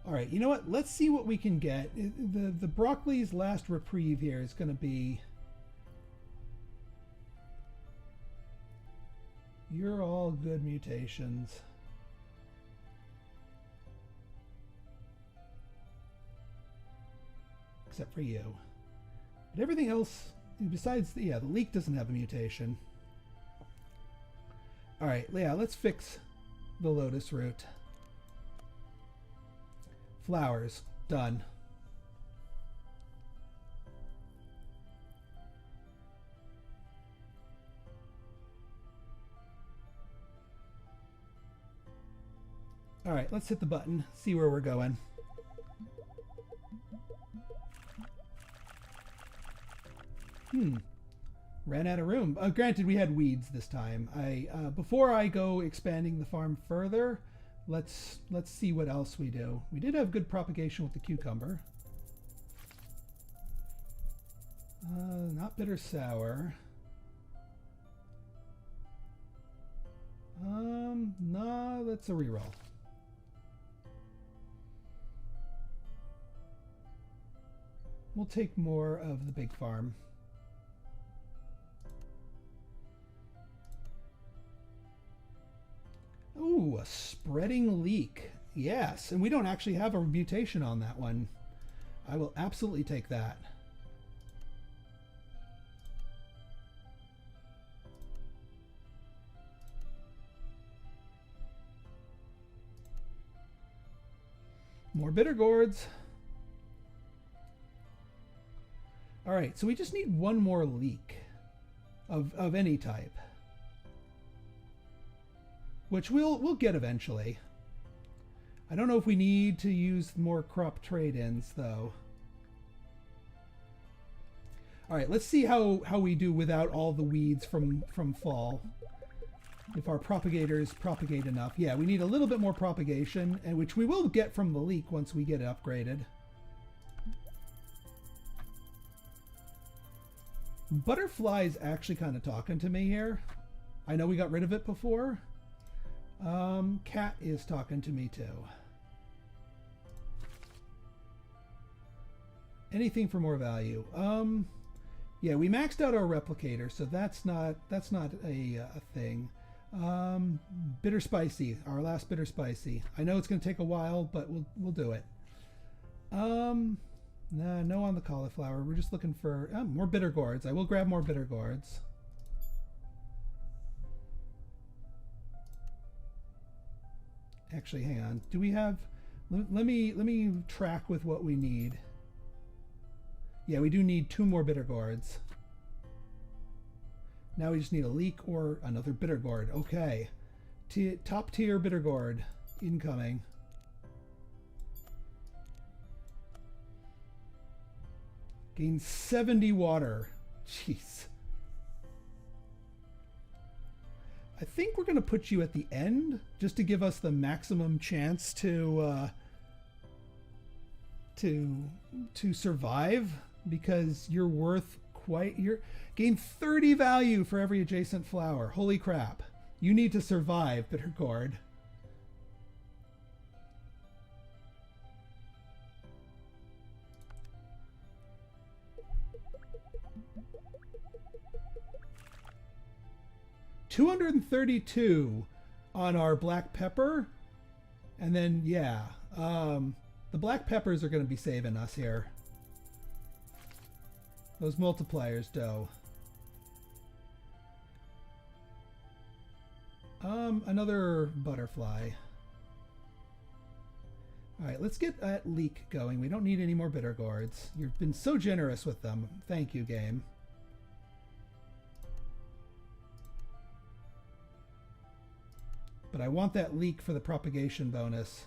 All right, you know what? Let's see what we can get. The broccoli's last reprieve here is going to be... You're all good mutations. Except for you. But everything else, besides, the leek doesn't have a mutation. Alright, yeah, let's fix the lotus root. Flowers, done. Alright, let's hit the button, see where we're going. Ran out of room. Granted, we had weeds this time. Before I go expanding the farm further, let's see what else we do. We did have good propagation with the cucumber. Not bitter sour. Nah, that's a reroll. We'll take more of the big farm. Ooh, a spreading leek. Yes, and we don't actually have a mutation on that one. I will absolutely take that. More bitter gourds. All right, so we just need one more leek of any type, which we'll get eventually. I don't know if we need to use more crop trade-ins though. All right, let's see how we do without all the weeds from fall. If our propagators propagate enough. Yeah, we need a little bit more propagation, and which we will get from the leek once we get it upgraded. Butterfly's actually kind of talking to me here. I know we got rid of it before. Cat is talking to me too. Anything for more value. Yeah, we maxed out our replicator, so that's not a thing. Bitter spicy, our last bitter spicy. I know it's going to take a while, but we'll do it. Nah, no on the cauliflower. We're just looking for more bitter gourds. I will grab more bitter gourds. Actually, hang on. Do we have? Let me track with what we need. Yeah, we do need 2 more bitter gourds. Now we just need a leek or another bitter gourd. Okay, top tier bitter gourd incoming. Gain 70 water. Jeez. I think we're going to put you at the end just to give us the maximum chance to survive, because you're worth you're gain 30 value for every adjacent flower. Holy crap. You need to survive, bitter gourd. $232 on our black pepper, and then yeah, the black peppers are going to be saving us here. Those multipliers, though. Another butterfly. All right, let's get that leek going. We don't need any more bitter gourds. You've been so generous with them. Thank you, game. But I want that leek for the propagation bonus.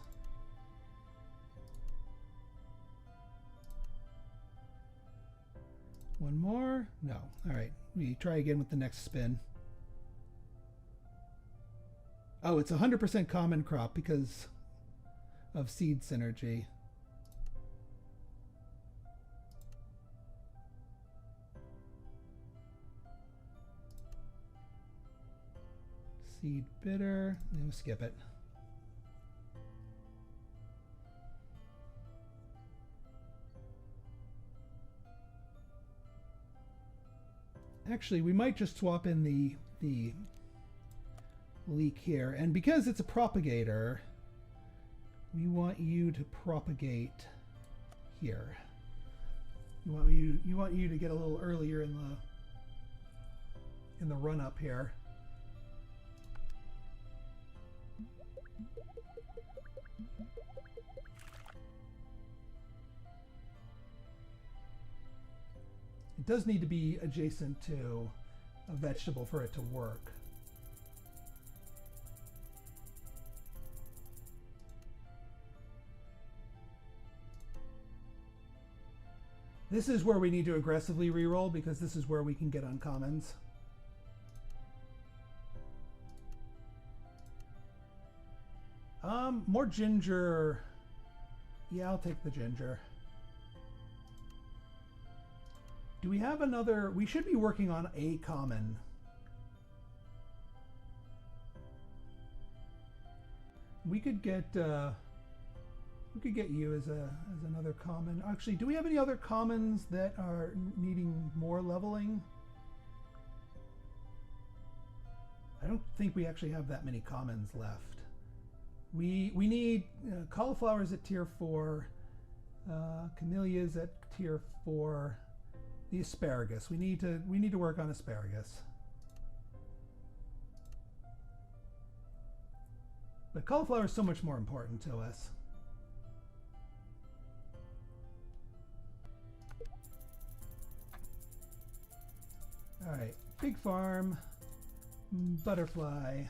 One more? No. All right, we try again with the next spin. Oh, it's 100% common crop because of seed synergy. Seed bitter. Then we'll skip it. Actually, we might just swap in the leek here, and because it's a propagator, we want you to propagate here. You want you to get a little earlier in the run up here. It does need to be adjacent to a vegetable for it to work. This is where we need to aggressively reroll because this is where we can get uncommons. More ginger. Yeah, I'll take the ginger. Do we have another? We should be working on a common. We could get you as another common. Actually, do we have any other commons that are needing more leveling? I don't think we actually have that many commons left. We need cauliflowers at tier 4, camellias at tier 4. The asparagus. We need to work on asparagus. But cauliflower is so much more important to us. All right, big farm, butterfly.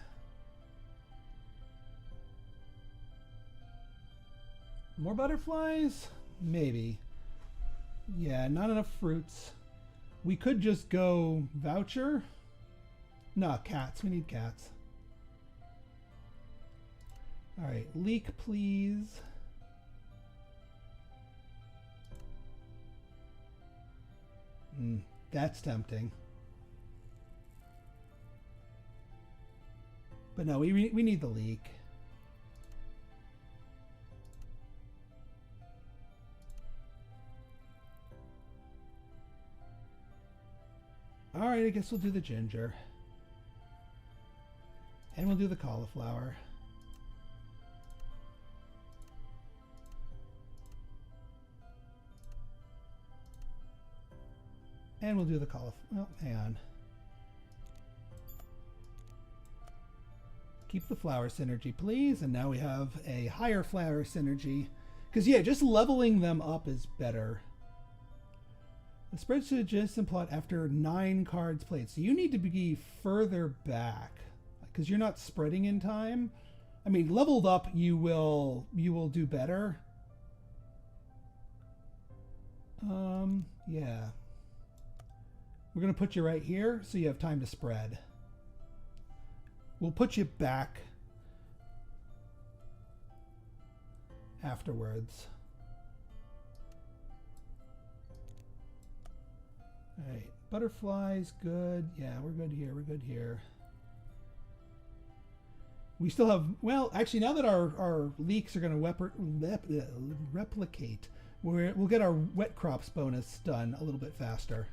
More butterflies? Maybe. Yeah, not enough fruits. We could just go voucher. No, cats. We need cats. All right, leek, please. That's tempting. But no, we need the leek. All right, I guess we'll do the ginger. And we'll do the cauliflower. And we'll do the cauliflower. Oh, hang on. Keep the flower synergy, please. And now we have a higher flower synergy. Because, yeah, just leveling them up is better. The spread to adjacent plot after 9 cards played. So you need to be further back. Because you're not spreading in time. I mean, leveled up, you will do better. Yeah. We're going to put you right here so you have time to spread. We'll put you back afterwards. All right, butterflies, good. Yeah, we're good here, we're good here. We still have, well, actually, now that our leeks are going to replicate, we'll get our wet crops bonus done a little bit faster.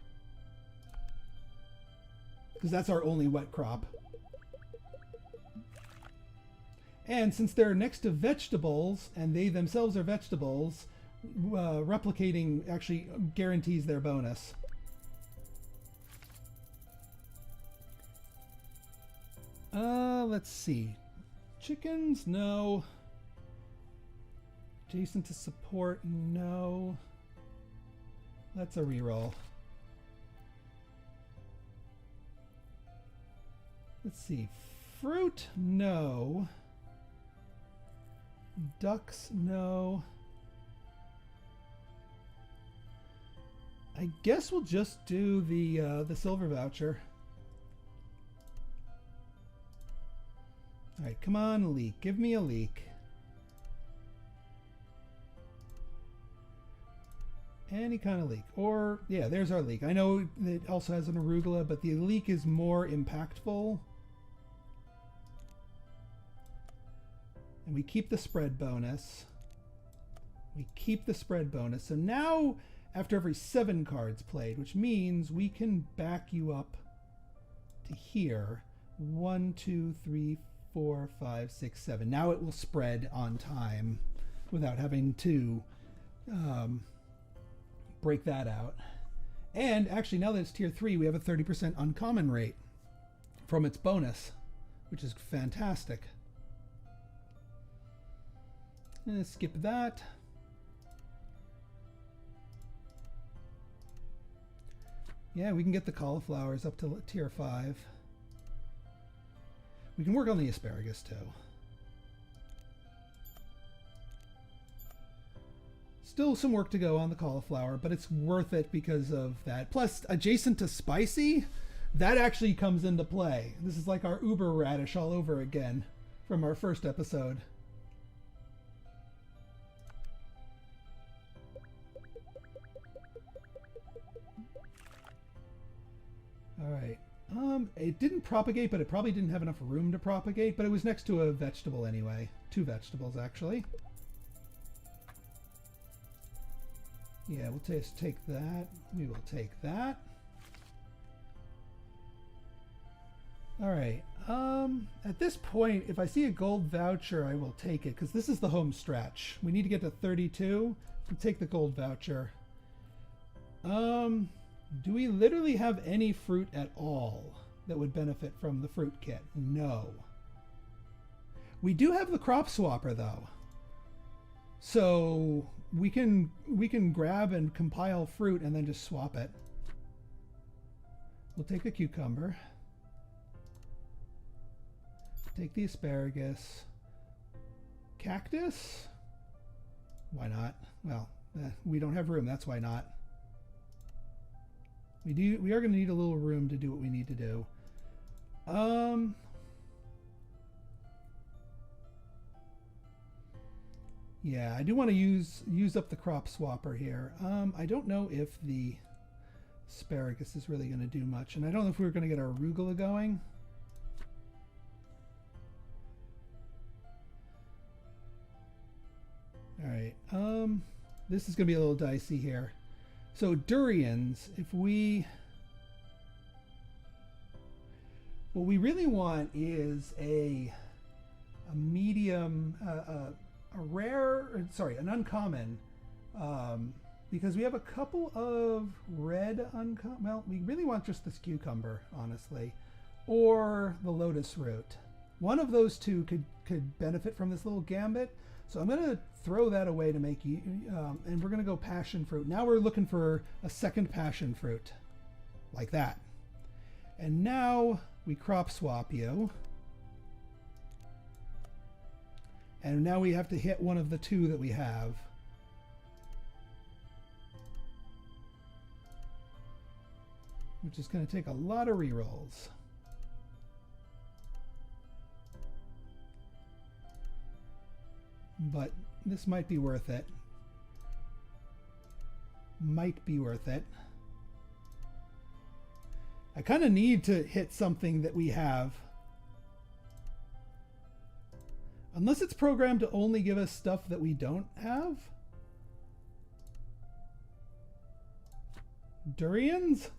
Because that's our only wet crop. And since they're next to vegetables, and they themselves are vegetables, replicating actually guarantees their bonus. Let's see. Chickens? No. Adjacent to support, no. That's a reroll. Let's see. Fruit, no. Ducks, no. I guess we'll just do the silver voucher. All right, come on, leak. Give me a leak. Any kind of leak. Or, yeah, there's our leak. I know it also has an arugula, but the leak is more impactful. And we keep the spread bonus. We keep the spread bonus. So now, after every 7 cards played, which means we can back you up to here. 1, 2, 3, 4, 5, 6, 7. Now it will spread on time without having to break that out. And actually, now that it's tier 3, we have a 30% uncommon rate from its bonus, which is fantastic. Skip that. Yeah, we can get the cauliflowers up to tier 5. We can work on the asparagus too. Still some work to go on the cauliflower, but it's worth it because of that. Plus, adjacent to spicy, that actually comes into play. This is like our uber radish all over again from our first episode. All right. It didn't propagate, but it probably didn't have enough room to propagate, but it was next to a vegetable anyway. 2 vegetables, actually. Yeah, we'll just take that. We will take that. All right. At this point, if I see a gold voucher, I will take it, because this is the home stretch. We need to get to 32. We'll take the gold voucher. Do we literally have any fruit at all that would benefit from the fruit kit? No. We do have the crop swapper though. So we can grab and compile fruit and then just swap it. We'll take a cucumber. Take the asparagus. Cactus? Why not? Well, we don't have room, that's why not. We are going to need a little room to do what we need to do. Yeah, I do want to use up the crop swapper here. I don't know if the asparagus is really going to do much, and I don't know if we're going to get our arugula going. All right. This is going to be a little dicey here. So durians, if we... What we really want is a medium, a rare, sorry, an uncommon, because we have a couple of red uncommon, well, we really want just this cucumber, honestly, or the lotus root. One of those two could benefit from this little gambit. So I'm going to throw that away to make you, and we're going to go passion fruit. Now we're looking for a second passion fruit, like that. And now we crop swap you. And now we have to hit one of the 2 that we have. Which is going to take a lot of rerolls. But this might be worth it. Might be worth it. I kind of need to hit something that we have. Unless it's programmed to only give us stuff that we don't have. Durians?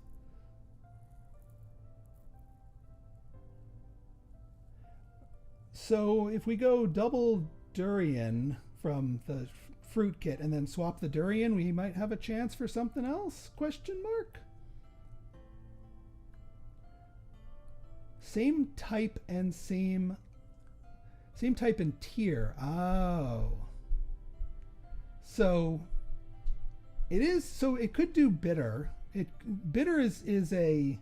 So if we go double durian from the fruit kit and then swap the durian, we might have a chance for something else? Question mark? Same type and same type and tier. Oh. So it is, so it could do bitter. Bitter is a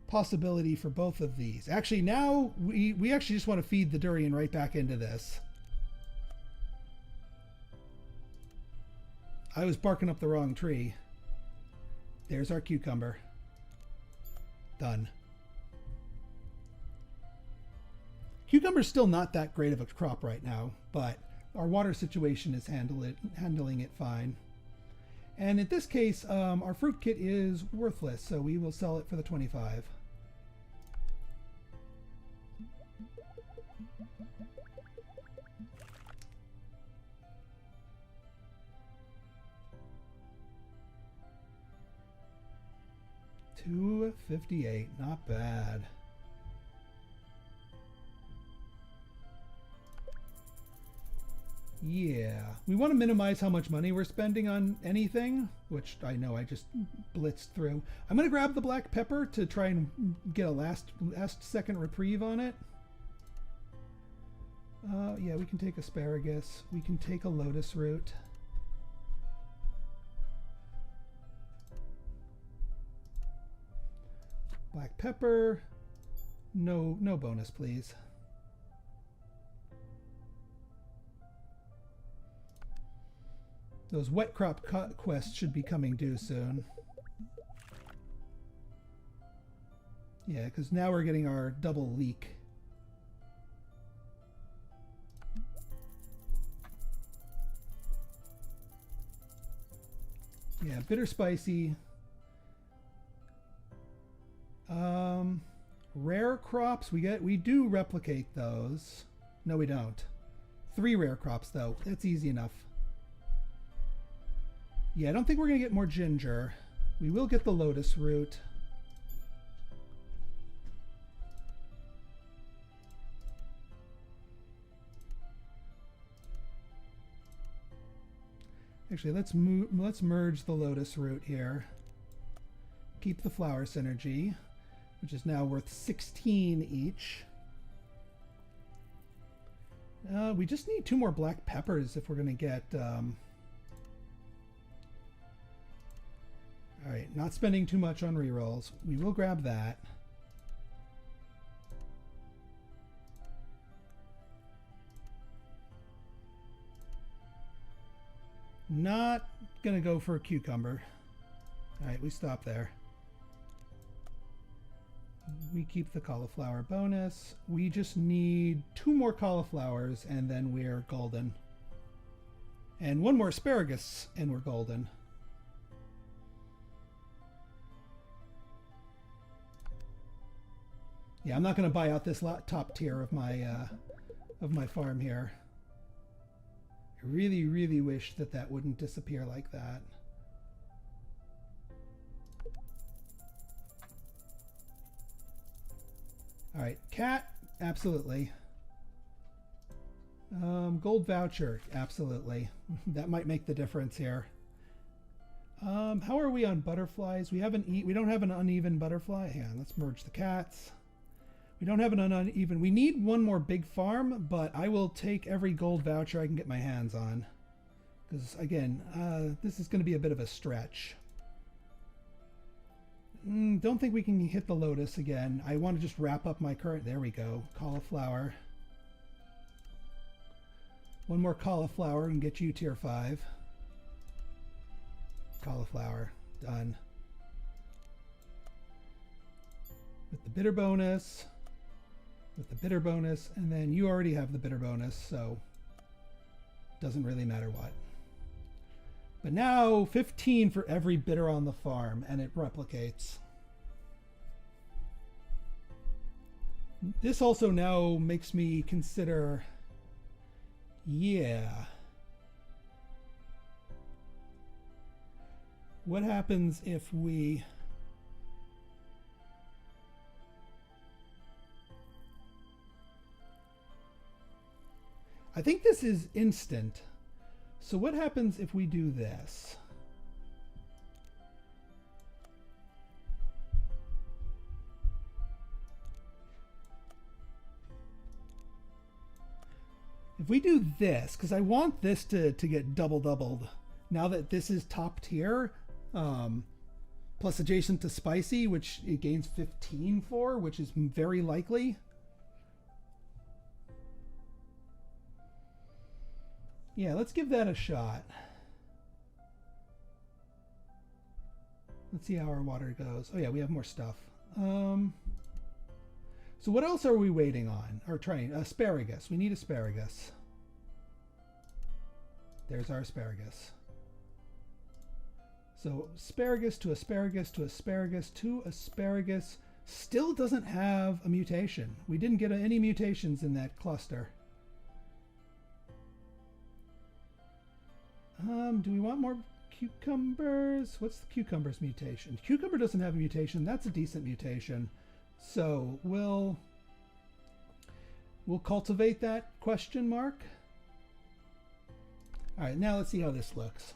possibility for both of these. Actually, now we actually just want to feed the durian right back into this. I was barking up the wrong tree. There's our cucumber. Done. Cucumber's still not that great of a crop right now, but our water situation is handling it fine. And in this case, our fruit kit is worthless, so we will sell it for the 25. $2.58, not bad. Yeah, we want to minimize how much money we're spending on anything, which I know I just blitzed through. I'm going to grab the black pepper to try and get a last second reprieve on it. Yeah, we can take asparagus. We can take a lotus root. Black pepper. No bonus, please. Those wet crop quests should be coming due soon. Yeah, because now we're getting our double leek. Yeah, bitter spicy. Rare crops, we do replicate those. No, we don't. 3 rare crops though. That's easy enough. Yeah, I don't think we're gonna get more ginger. We will get the lotus root. Actually, let's merge the lotus root here. Keep the flower synergy, which is now worth 16 each. We just need 2 more black peppers if we're going to get... Alright, not spending too much on rerolls. We will grab that. Not going to go for a cucumber. Alright, we stop there. We keep the cauliflower bonus. We just need 2 more cauliflowers and then we're golden. And 1 more asparagus and we're golden. Yeah, I'm not going to buy out this top tier of my farm here. I really, really wish that that wouldn't disappear like that. All right, cat, absolutely. Gold voucher, absolutely. That might make the difference here. How are we on butterflies? We don't have an uneven butterfly. Hang on, let's merge the cats. We don't have an uneven. We need 1 more big farm, but I will take every gold voucher I can get my hands on. Because again, this is going to be a bit of a stretch. Don't think we can hit the lotus again. I want to just wrap up my current. There we go. Cauliflower. 1 more cauliflower and get you tier 5. Cauliflower. Done. With the bitter bonus. With the bitter bonus. And then you already have the bitter bonus, so doesn't really matter what. But now 15 for every bitter on the farm, and it replicates. This also now makes me consider, yeah, what happens if we I think this is instant. So what happens if we do this? If we do this, because I want this to get doubled, now that this is top tier, plus adjacent to spicy, which it gains 15 for, which is very likely. Yeah, let's give that a shot. Let's see how our water goes. Oh yeah, we have more stuff. So what else are we waiting on? Or trying? Asparagus. We need asparagus. There's our asparagus. So asparagus to asparagus to asparagus to asparagus. Still doesn't have a mutation. We didn't get any mutations in that cluster. Do we want more cucumbers? What's the cucumber's mutation? Cucumber doesn't have a mutation. That's a decent mutation. So we'll cultivate that question mark. All right, now let's see how this looks.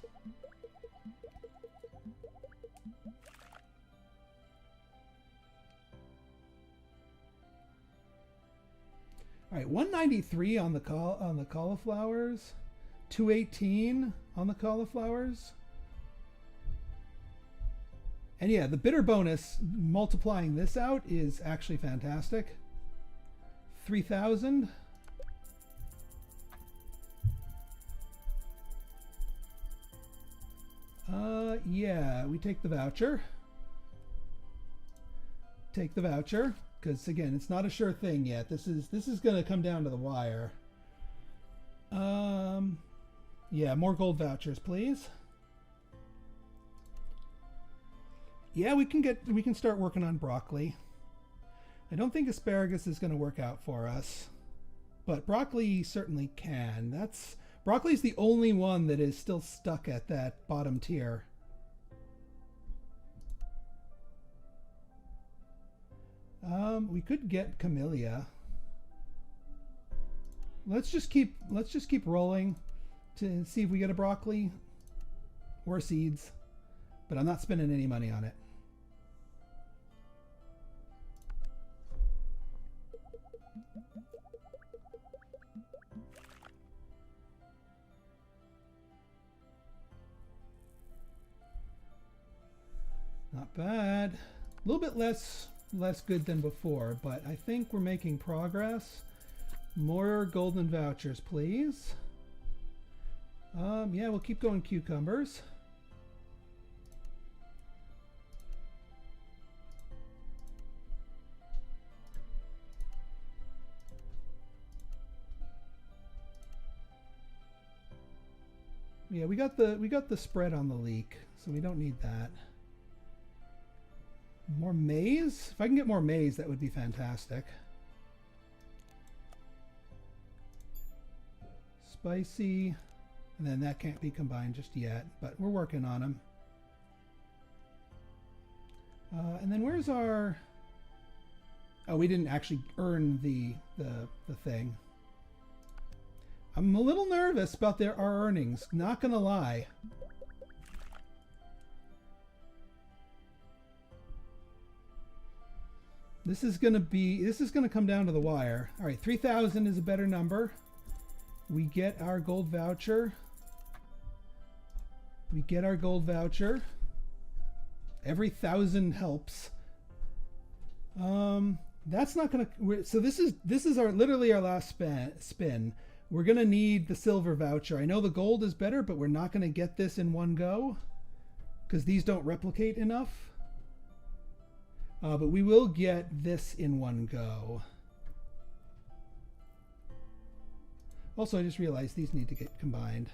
All right, 193 on the cauliflowers, 218 on the cauliflowers. And yeah, the bitter bonus, multiplying this out, is actually fantastic. 3,000. Yeah, we take the voucher. Take the voucher, because again, it's not a sure thing yet. This is going to come down to the wire. Yeah, more gold vouchers, please. Yeah, we can start working on broccoli. I don't think asparagus is going to work out for us, but broccoli certainly can. Broccoli's the only one that is still stuck at that bottom tier. We could get camellia. Let's just keep rolling to see if we get a broccoli or seeds, but I'm not spending any money on it. Not bad. A little bit less good than before, but I think we're making progress. More golden vouchers, please. Yeah, we'll keep going cucumbers. Yeah, we got the spread on the leek, so we don't need that. More maize? If I can get more maize, that would be fantastic. Spicy, and then that can't be combined just yet, but we're working on them. And then where's our... Oh, we didn't actually earn the thing. I'm a little nervous about our earnings, not gonna lie. This is gonna come down to the wire. All right, 3,000 is a better number. We get our gold voucher. We get our gold voucher. Every 1,000 helps. That's not gonna. So this is literally our last spin. We're gonna need the silver voucher. I know the gold is better, but we're not gonna get this in one go because these don't replicate enough. But we will get this in one go. Also, I just realized these need to get combined.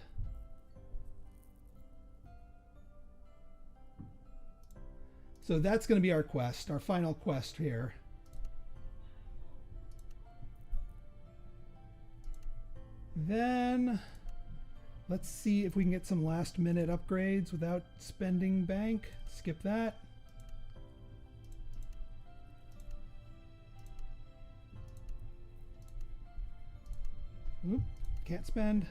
So that's going to be our quest, our final quest here. Then let's see if we can get some last minute upgrades without spending bank. Skip that. Oop, can't spend.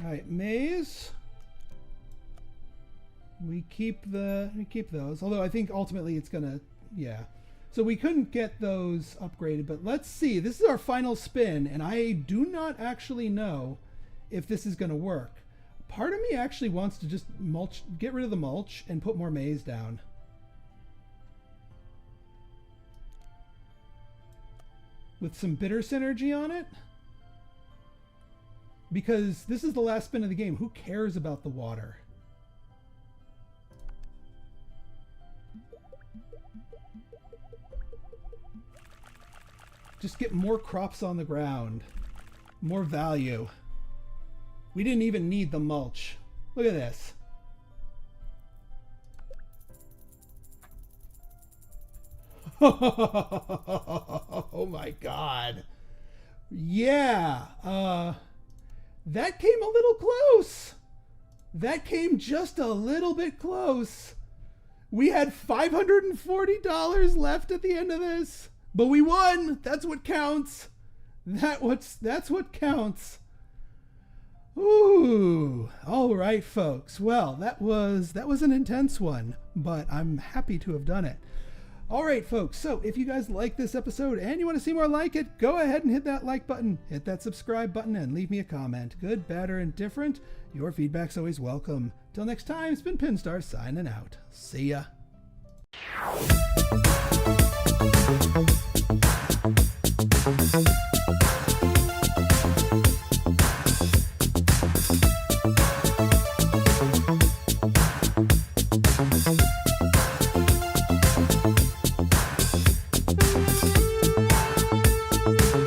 All right, maize. We keep those. Although I think ultimately it's gonna, yeah. So we couldn't get those upgraded, but let's see. This is our final spin, and I do not actually know if this is going to work. Part of me actually wants to just get rid of the mulch and put more maize down. With some bitter synergy on it. Because this is the last spin of the game. Who cares about the water? Just get more crops on the ground. More value. We didn't even need the mulch. Look at this. Oh my God. Yeah. That came a little close. That came just a little bit close. We had $540 left at the end of this, but we won. That's what counts. That's what counts. Ooh. All right, folks. Well, that was an intense one, but I'm happy to have done it. All right, folks, so if you guys like this episode and you want to see more like it, go ahead and hit that like button, hit that subscribe button, and leave me a comment. Good, bad, or indifferent, your feedback's always welcome. Till next time, it's been Pinstar signing out. See ya.